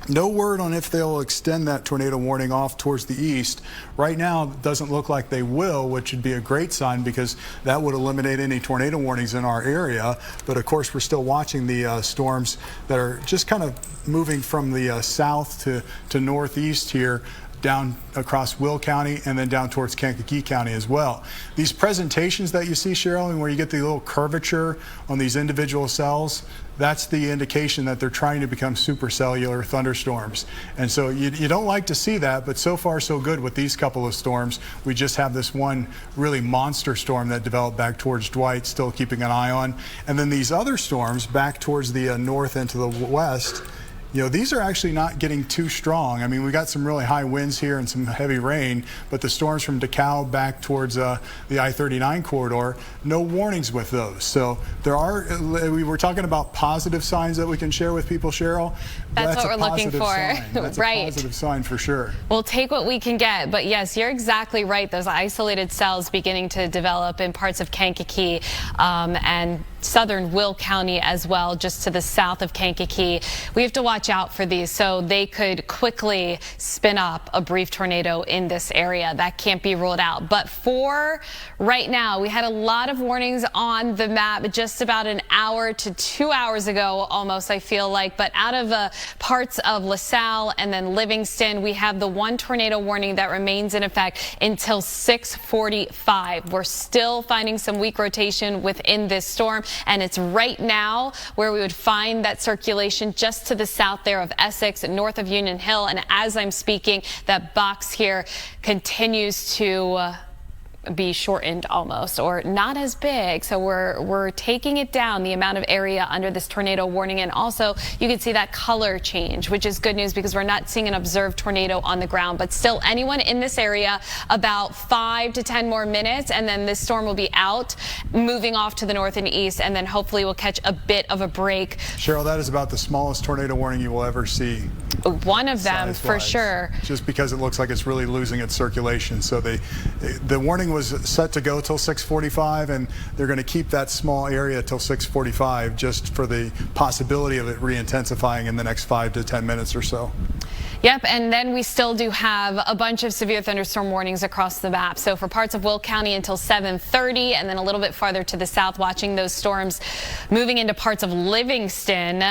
No word on if they'll extend that tornado warning off towards the east. Right now, it doesn't look like they will, which would be a great sign because that would eliminate any tornado warnings in our area. But of course, we're still watching the storms that are just kind of moving from the south to northeast here, down across Will County and then down towards Kankakee County as well. These presentations that you see, Cheryl, and where you get the little curvature on these individual cells, that's the indication that they're trying to become supercellular thunderstorms. And so you don't like to see that, but so far so good with these couple of storms. We just have this one really monster storm that developed back towards Dwight, still keeping an eye on. And then these other storms back towards the north and to the west, these are actually not getting too strong. I mean, we got some really high winds here and some heavy rain, but the storms from DeKalb back towards the I-39 corridor, no warnings with those. So we were talking about positive signs that we can share with people, Cheryl. That's what we're looking for. That's right. A positive sign for sure. We'll take what we can get, but yes, you're exactly right. Those isolated cells beginning to develop in parts of Kankakee and southern Will County as well, just to the south of Kankakee. We have to watch out for these, so they could quickly spin up a brief tornado in this area. That can't be ruled out. But for right now, we had a lot of warnings on the map just about an hour to 2 hours ago, almost, I feel like. But out of parts of LaSalle and then Livingston, we have the one tornado warning that remains in effect until 6:45. We're still finding some weak rotation within this storm, and it's right now where we would find that circulation just to the south there of Essex, north of Union Hill. And as I'm speaking, that box here continues to be shortened almost, or not as big. So we're taking it down, the amount of area under this tornado warning. And also you can see that color change, which is good news because we're not seeing an observed tornado on the ground. But still, anyone in this area, about 5 to 10 more minutes, and then this storm will be out, moving off to the north and east, and then hopefully we'll catch a bit of a break. Cheryl, that is about the smallest tornado warning you will ever see. One of them, for sure. Just because it looks like it's really losing its circulation. So the warning was set to go till 6:45, and they're going to keep that small area till 6:45 just for the possibility of it re-intensifying in the next 5 to 10 minutes or so. Yep, and then we still do have a bunch of severe thunderstorm warnings across the map. So for parts of Will County until 7:30, and then a little bit farther to the south, watching those storms moving into parts of Livingston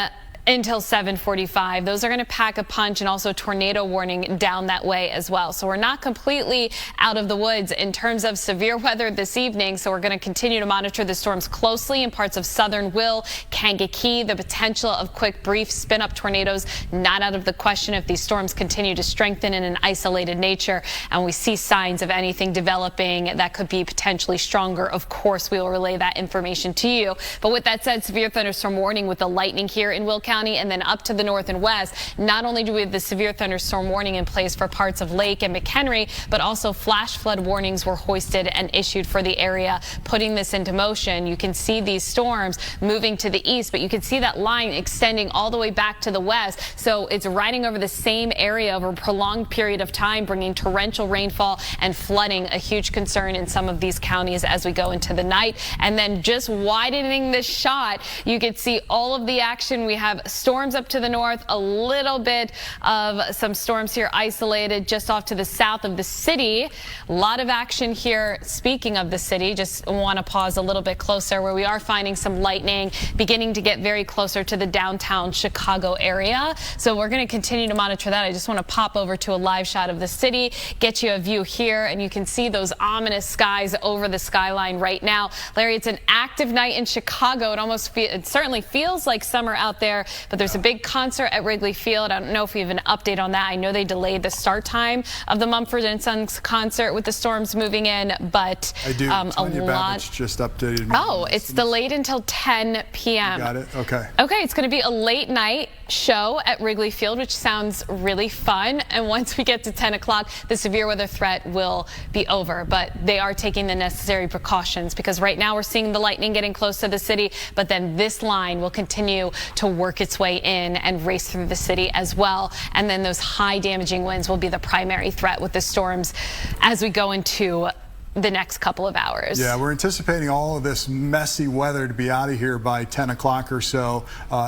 until 7:45. Those are going to pack a punch, and also tornado warning down that way as well. So we're not completely out of the woods in terms of severe weather this evening. So we're going to continue to monitor the storms closely in parts of southern Will, Kankakee. The potential of quick, brief spin-up tornadoes not out of the question if these storms continue to strengthen in an isolated nature, and we see signs of anything developing that could be potentially stronger. Of course, we will relay that information to you. But with that said, severe thunderstorm warning with the lightning here in Will County County and then up to the north and west. Not only do we have the severe thunderstorm warning in place for parts of Lake and McHenry, but also flash flood warnings were hoisted and issued for the area, putting this into motion. You can see these storms moving to the east, but you can see that line extending all the way back to the west. So it's riding over the same area over a prolonged period of time, bringing torrential rainfall and flooding, a huge concern in some of these counties as we go into the night. And then just widening this shot, you can see all of the action. We have storms up to the north, a little bit of some storms here isolated just off to the south of the city. A lot of action here. Speaking of the city, just want to pause a little bit closer where we are finding some lightning beginning to get very closer to the downtown Chicago area. So we're going to continue to monitor that. I just want to pop over to a live shot of the city, get you a view here, and you can see those ominous skies over the skyline right now. Larry, it's an active night in Chicago. It certainly feels like summer out there, but there's a big concert at Wrigley Field. I don't know if we have an update on that. I know they delayed the start time of the Mumford & Sons concert with the storms moving in, but I do. Tanya Babbitt just updated me. Oh, it's delayed until 10 p.m. Got it. Okay. Okay, it's going to be a late night show at Wrigley Field, which sounds really fun. And once we get to 10 o'clock, the severe weather threat will be over. But they are taking the necessary precautions because right now we're seeing the lightning getting close to the city, but then this line will continue to work its way in and race through the city as well. And then those high damaging winds will be the primary threat with the storms as we go into the next couple of hours. Yeah, we're anticipating all of this messy weather to be out of here by 10 o'clock or so,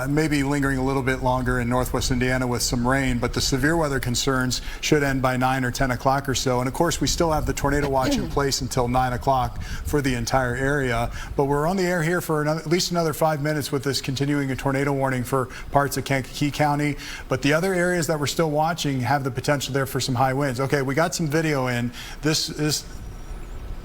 maybe lingering a little bit longer in northwest Indiana with some rain, but the severe weather concerns should end by 9 or 10 o'clock or so. And of course, we still have the tornado watch in place until 9 o'clock for the entire area, but we're on the air here for at least another 5 minutes with this continuing a tornado warning for parts of Kankakee County. But the other areas that we're still watching have the potential there for some high winds. Okay, we got some video in. This is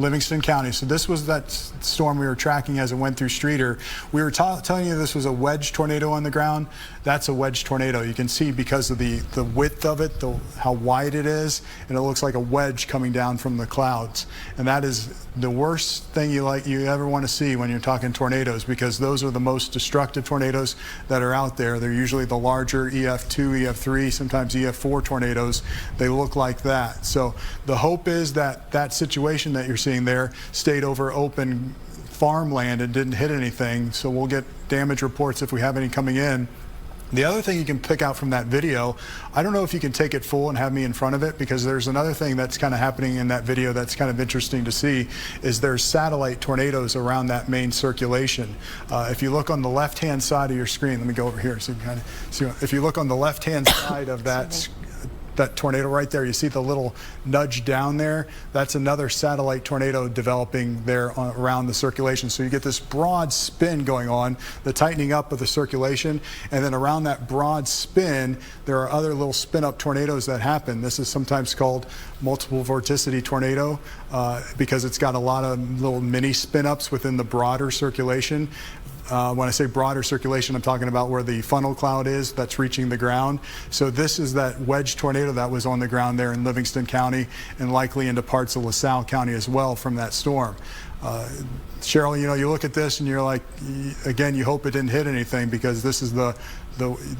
Livingston County. So this was that storm we were tracking as it went through Streator. We were telling you this was a wedge tornado on the ground. That's a wedge tornado. You can see because of the width of it, how wide it is, and it looks like a wedge coming down from the clouds. And that is the worst thing you ever want to see when you're talking tornadoes, because those are the most destructive tornadoes that are out there. They're usually the larger EF2, EF3, sometimes EF4 tornadoes. They look like that. So the hope is that that situation that you're seeing there stayed over open farmland and didn't hit anything. So we'll get damage reports if we have any coming in. The other thing you can pick out from that video, I don't know if you can take it full and have me in front of it, because there's another thing that's kind of happening in that video that's kind of interesting to see, is there's satellite tornadoes around that main circulation. If you look on the left-hand side of your screen, let me go over here so you can kind of see. If you look on the left-hand side of that tornado right there, you see the little nudge down there. That's another satellite tornado developing there around the circulation. So you get this broad spin going on, the tightening up of the circulation, and then around that broad spin, there are other little spin-up tornadoes that happen. This is sometimes called multiple vorticity tornado because it's got a lot of little mini spin-ups within the broader circulation. When I say broader circulation, I'm talking about where the funnel cloud is that's reaching the ground. So this is that wedge tornado that was on the ground there in Livingston County and likely into parts of LaSalle County as well from that storm. Cheryl, you look at this and you're like, again, you hope it didn't hit anything, because this is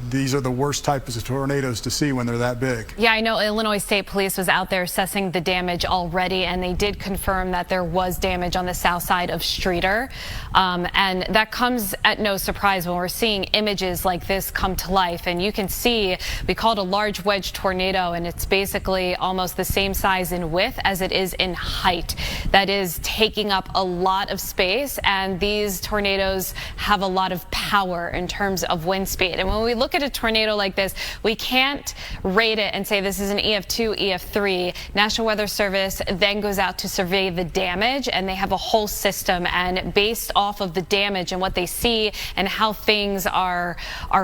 these are the worst types of tornadoes to see when they're that big. Yeah, I know Illinois State Police was out there assessing the damage already, and they did confirm that there was damage on the south side of Streator. And that comes at no surprise when we're seeing images like this come to life. And you can see, we call it a large wedge tornado, and it's basically almost the same size in width as it is in height. That is taking up a lot of space, and these tornadoes have a lot of power in terms of wind speed. And when we look at a tornado like this, we can't rate it and say this is an EF2, EF3. National Weather Service then goes out to survey the damage, and they have a whole system, and based off of the damage and what they see and how things are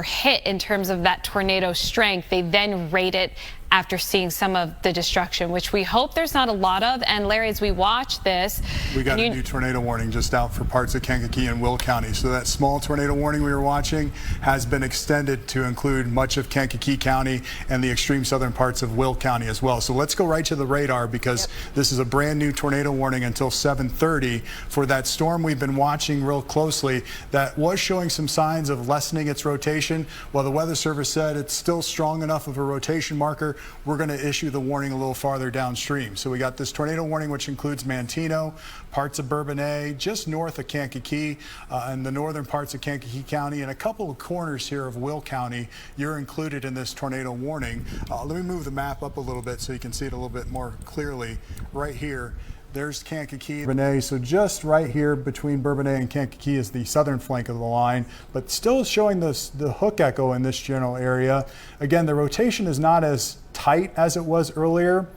hit in terms of that tornado strength, they then rate it after seeing some of the destruction, which we hope there's not a lot of. And Larry, as we watch this, we got a new tornado warning just out for parts of Kankakee and Will County. So that small tornado warning we were watching has been extended to include much of Kankakee County and the extreme southern parts of Will County as well. So let's go right to the radar, because this is a brand new tornado warning until 7:30 for that storm we've been watching real closely that was showing some signs of lessening its rotation. While the Weather Service said it's still strong enough of a rotation marker, we're going to issue the warning a little farther downstream. So we got this tornado warning, which includes Manteno, parts of Bourbonnais, just north of Kankakee, and the northern parts of Kankakee County, and a couple of corners here of Will County. You're included in this tornado warning. Let me move the map up a little bit so you can see it a little bit more clearly. Right here, there's Kankakee, Bourbonnais. So just right here between Bourbonnais and Kankakee is the southern flank of the line, but still showing the hook echo in this general area. Again, the rotation is not as tight as it was earlier,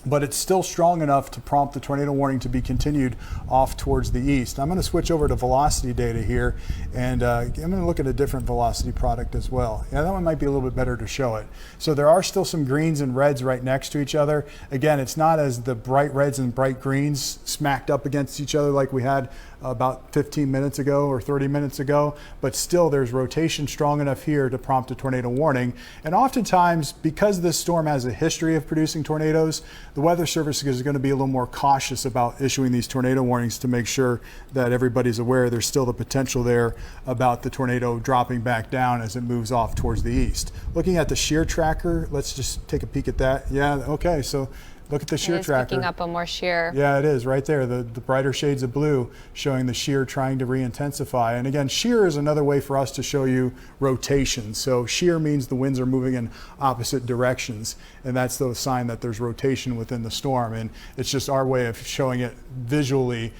but it's still strong enough to prompt the tornado warning to be continued off towards the east. I'm going to switch over to velocity data here, and I'm going to look at a different velocity product as well. Yeah, that one might be a little bit better to show it. So there are still some greens and reds right next to each other. Again, it's not as the bright reds and bright greens smacked up against each other like we had about 15 minutes ago or 30 minutes ago, but still there's rotation strong enough here to prompt a tornado warning. And oftentimes, because this storm has a history of producing tornadoes, the Weather Service is going to be a little more cautious about issuing these tornado warnings to make sure that everybody's aware there's still the potential there about the tornado dropping back down as it moves off towards the east. Looking at the shear tracker, let's just take a peek at that. Yeah, okay, so look at the shear tracker. Picking up on more shear. Yeah, it is right there. The brighter shades of blue showing the shear trying to re-intensify. And again, shear is another way for us to show you rotation. So shear means the winds are moving in opposite directions, and that's the sign that there's rotation within the storm. And it's just our way of showing it visually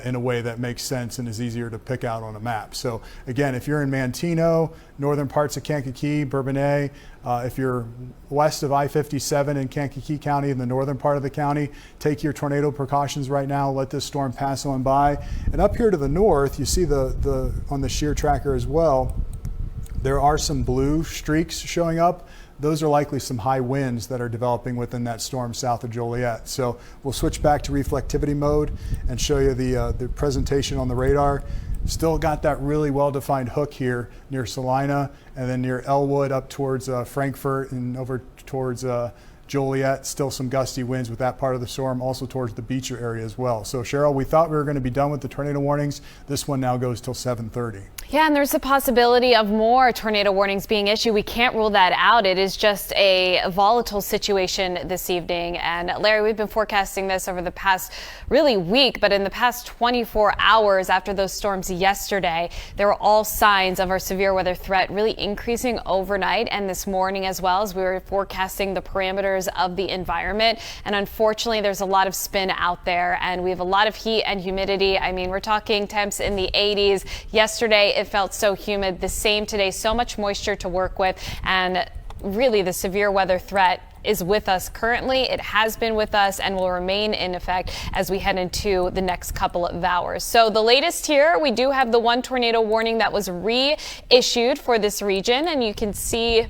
in a way that makes sense and is easier to pick out on a map. So again, if you're in Manteno, northern parts of Kankakee, Bourbonnais, if you're west of I-57 in Kankakee County in the northern part of the county, take your tornado precautions right now. Let this storm pass on by. And up here to the north, you see on the shear tracker as well, there are some blue streaks showing up. Those are likely some high winds that are developing within that storm south of Joliet. So we'll switch back to reflectivity mode and show you the presentation on the radar. Still got that really well-defined hook here near Salina, and then near Elwood up towards Frankfort and over towards Joliet. Still some gusty winds with that part of the storm, also towards the Beecher area as well. So Cheryl, we thought we were going to be done with the tornado warnings. This one now goes till 7:30. Yeah, and there's a possibility of more tornado warnings being issued. We can't rule that out. It is just a volatile situation this evening. And Larry, we've been forecasting this over the past really week, but in the past 24 hours after those storms yesterday, there were all signs of our severe weather threat really increasing overnight and this morning as well, as we were forecasting the parameters of the environment. And unfortunately, there's a lot of spin out there, and we have a lot of heat and humidity. I mean, we're talking temps in the 80s. Yesterday, it felt so humid. The same today, so much moisture to work with, and really the severe weather threat is with us currently. It has been with us and will remain in effect as we head into the next couple of hours. So the latest here, we do have the one tornado warning that was reissued for this region, and you can see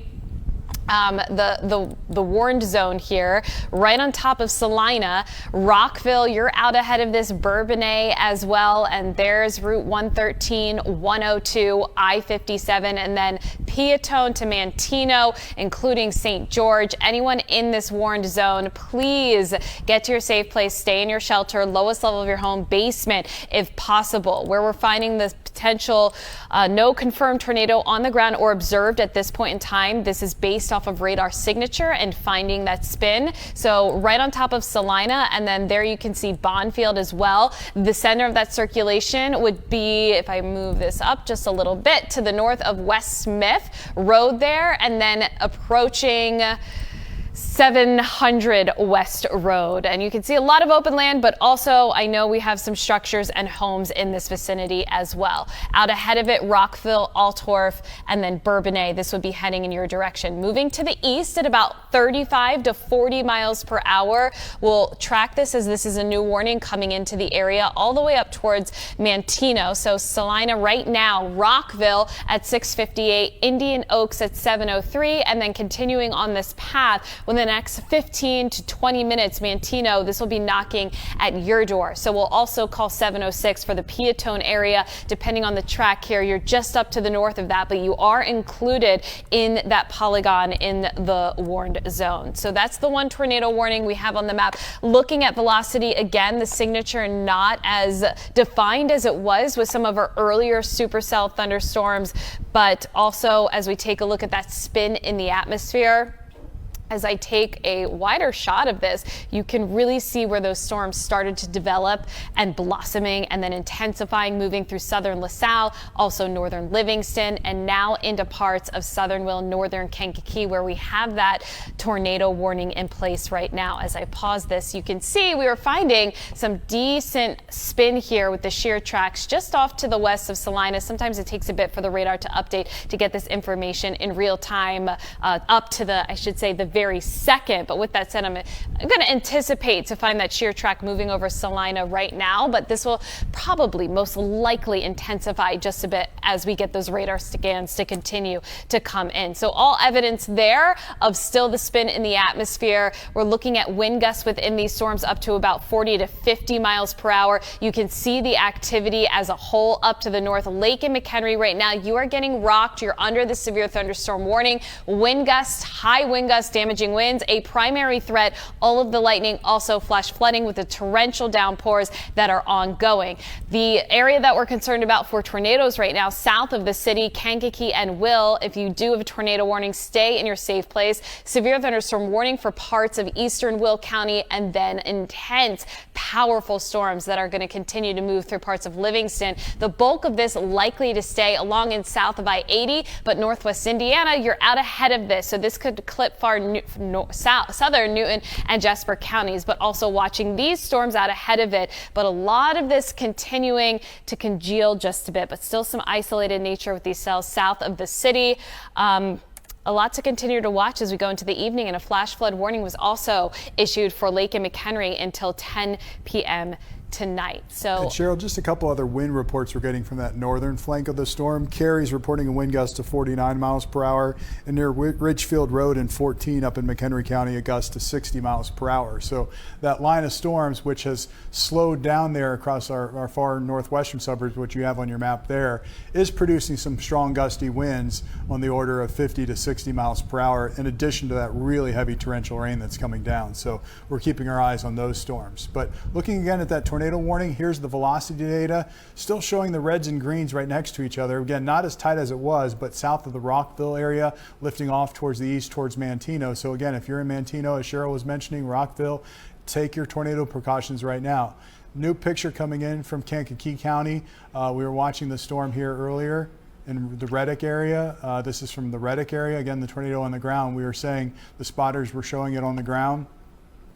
the warned zone here right on top of Salina. Rockville, you're out ahead of this, Bourbonnais as well, and there's Route 113, 102, I-57, and then Peatone to Manteno, including St. George. Anyone in this warned zone, please get to your safe place, stay in your shelter, lowest level of your home, basement if possible. Where we're finding the potential no confirmed tornado on the ground or observed at this point in time, this is based off of radar signature and finding that spin. So right on top of Salina, and then there you can see Bonfield as well. The center of that circulation would be, if I move this up just a little bit, to the north of West Smith Road there, and then approaching 700 West Road. And you can see a lot of open land, but also I know we have some structures and homes in this vicinity as well. Out ahead of it, Rockville, Altorf, and then Bourbonnais. This would be heading in your direction. Moving to the east at about 35 to 40 miles per hour. We'll track this as this is a new warning coming into the area all the way up towards Manteno. So Salina right now, Rockville at 658, Indian Oaks at 703, and then continuing on this path, within the next 15 to 20 minutes, Manteno, this will be knocking at your door. So we'll also call 706 for the Peatone area. Depending on the track here, you're just up to the north of that, but you are included in that polygon in the warned zone. So that's the one tornado warning we have on the map. Looking at velocity again, the signature not as defined as it was with some of our earlier supercell thunderstorms, but also as we take a look at that spin in the atmosphere. As I take a wider shot of this, you can really see where those storms started to develop and blossoming and then intensifying, moving through southern LaSalle, also northern Livingston, and now into parts of southern Will, northern Kankakee, where we have that tornado warning in place right now. As I pause this, you can see we are finding some decent spin here with the shear tracks just off to the west of Salina. Sometimes it takes a bit for the radar to update to get this information in real time up to the, I should say, the very second. But with that said, I'm going to anticipate to find that shear track moving over Salina right now, but this will probably most likely intensify just a bit as we get those radar scans to continue to come in. So all evidence there of still the spin in the atmosphere. We're looking at wind gusts within these storms up to about 40 to 50 miles per hour. You can see the activity as a whole up to the north. Lake and McHenry right now, you are getting rocked. You're under the severe thunderstorm warning. Wind gusts, high wind gusts, damaging winds, a primary threat. All of the lightning, also flash flooding with the torrential downpours that are ongoing. The area that we're concerned about for tornadoes right now, south of the city, Kankakee and Will. If you do have a tornado warning, stay in your safe place. Severe thunderstorm warning for parts of eastern Will County, and then intense, powerful storms that are going to continue to move through parts of Livingston. The bulk of this likely to stay along and south of I-80, but northwest Indiana, you're out ahead of this. So this could clip far southern Newton and Jasper counties, but also watching these storms out ahead of it. But a lot of this continuing to congeal just a bit, but still some isolated nature with these cells south of the city. A lot to continue to watch as we go into the evening, and a flash flood warning was also issued for Lake and McHenry until 10 p.m. tonight. So, and Cheryl, just a couple other wind reports we're getting from that northern flank of the storm. Cary's reporting a wind gust to 49 miles per hour, and near Ridgefield Road and 14 up in McHenry County, a gust to 60 miles per hour. So that line of storms, which has slowed down there across our far northwestern suburbs, which you have on your map there, is producing some strong gusty winds on the order of 50 to 60 miles per hour, in addition to that really heavy torrential rain that's coming down. So we're keeping our eyes on those storms. But looking again at that tornado warning, here's the velocity data, still showing the reds and greens right next to each other. Again, not as tight as it was, but south of the Rockville area, lifting off towards the east towards Manteno. So again, if you're in Manteno, as Cheryl was mentioning, Rockville, take your tornado precautions right now. New picture coming in from Kankakee County. We were watching the storm here earlier in the Reddick area. This is from the Reddick area. Again, the tornado on the ground. We were saying the spotters were showing it on the ground.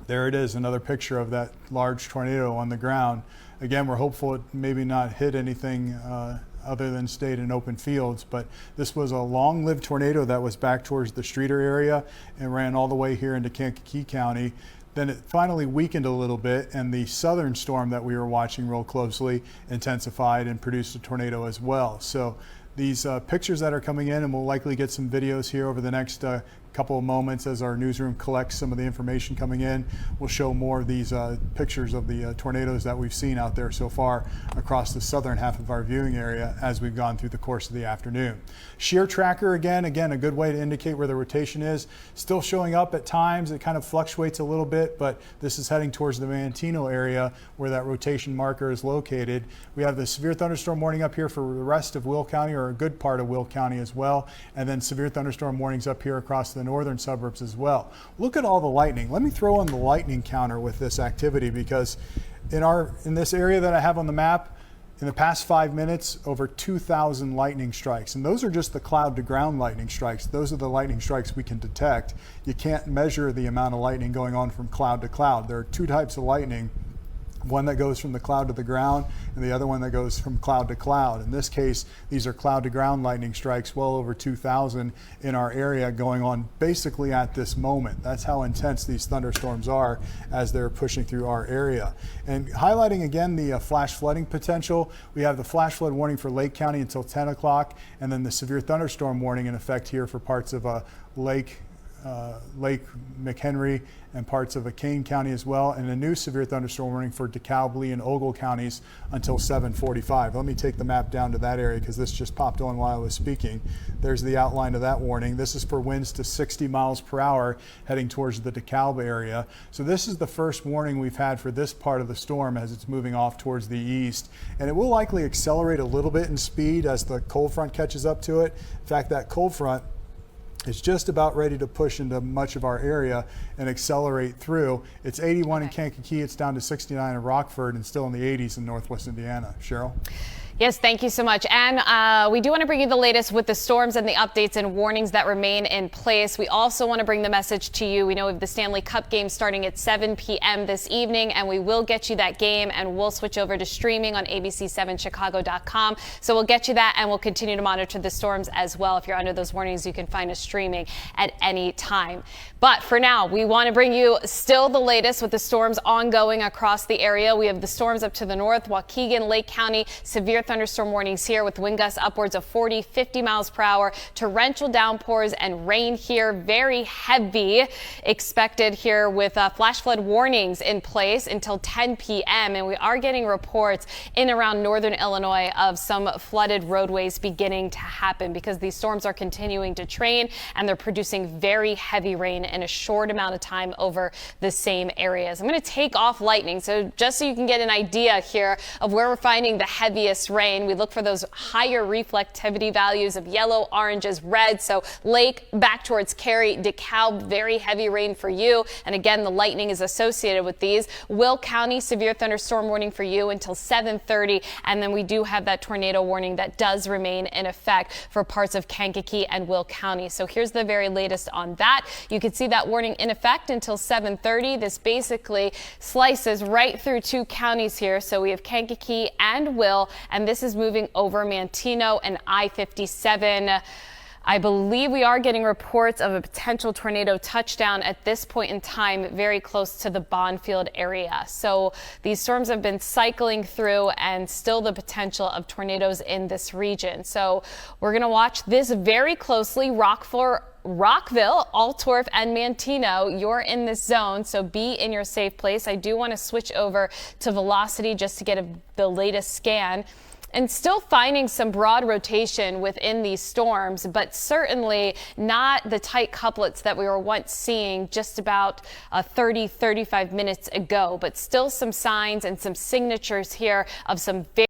There it is, another picture of that large tornado on the ground. Again, we're hopeful it maybe not hit anything other than stayed in open fields, but this was a long-lived tornado that was back towards the Streator area and ran all the way here into Kankakee County. Then it finally weakened a little bit, and the southern storm that we were watching real closely intensified and produced a tornado as well. So these pictures that are coming in, and we'll likely get some videos here over the next couple of moments as our newsroom collects some of the information coming in. We'll show more of these pictures of the tornadoes that we've seen out there so far across the southern half of our viewing area as we've gone through the course of the afternoon. Shear tracker, again, a good way to indicate where the rotation is. Still showing up at times. It kind of fluctuates a little bit, but this is heading towards the Manteno area where that rotation marker is located. We have the severe thunderstorm warning up here for the rest of Will County, or a good part of Will County as well, and then severe thunderstorm warnings up here across the northern suburbs as well. Look at all the lightning. Let me throw in the lightning counter with this activity, because in this area that I have on the map, in the past 5 minutes, over 2,000 lightning strikes. And those are just the cloud to ground lightning strikes. Those are the lightning strikes we can detect. You can't measure the amount of lightning going on from cloud to cloud. There are two types of lightning. One that goes from the cloud to the ground, and the other one that goes from cloud to cloud. In this case, these are cloud to ground lightning strikes, well over 2,000 in our area going on basically at this moment. That's how intense these thunderstorms are as they're pushing through our area. And highlighting again the flash flooding potential, we have the flash flood warning for Lake County until 10 o'clock, and then the severe thunderstorm warning in effect here for parts of Lake Lake McHenry and parts of Kane County as well, and a new severe thunderstorm warning for DeKalb, Lee, and Ogle counties until 7:45. Let me take the map down to that area because this just popped on while I was speaking. There's the outline of that warning. This is for winds to 60 miles per hour heading towards the DeKalb area. So this is the first warning we've had for this part of the storm as it's moving off towards the east. And it will likely accelerate a little bit in speed as the cold front catches up to it. In fact, that cold front is just about ready to push into much of our area and accelerate through. It's 81 in Kankakee, it's down to 69 in Rockford, and still in the 80s in Northwest Indiana. Cheryl? Yes, thank you so much. And we do want to bring you the latest with the storms and the updates and warnings that remain in place. We also want to bring the message to you. We know we have the Stanley Cup game starting at 7 p.m. this evening, and we will get you that game, and we'll switch over to streaming on abc7chicago.com. So we'll get you that, and we'll continue to monitor the storms as well. If you're under those warnings, you can find us streaming at any time. But for now, we want to bring you still the latest with the storms ongoing across the area. We have the storms up to the north, Waukegan, Lake County, severe thunderstorm warnings here with wind gusts upwards of 40, 50 miles per hour, torrential downpours and rain here, very heavy expected here with flash flood warnings in place until 10 p.m. And we are getting reports in around northern Illinois of some flooded roadways beginning to happen because these storms are continuing to train and they're producing very heavy rain in a short amount of time over the same areas. I'm going to take off lightning, so just so you can get an idea here of where we're finding the heaviest rain, we look for those higher reflectivity values of yellow, oranges, red. So Lake back towards Cary, DeKalb, very heavy rain for you. And again, the lightning is associated with these. Will County, severe thunderstorm warning for you until 7:30. And then we do have that tornado warning that does remain in effect for parts of Kankakee and Will County. So here's the very latest on that. You can see that warning in effect until 7:30. This basically slices right through two counties here. So we have Kankakee and Will, and this is moving over Manteno and I-57. I believe we are getting reports of a potential tornado touchdown at this point in time, very close to the Bondfield area. So these storms have been cycling through and still the potential of tornadoes in this region. So we're going to watch this very closely. Rockville, Altorf, and Manteno, you're in this zone, so be in your safe place. I do want to switch over to velocity just to get the latest scan. And still finding some broad rotation within these storms, but certainly not the tight couplets that we were once seeing just about 35 minutes ago. But still some signs and some signatures here of some very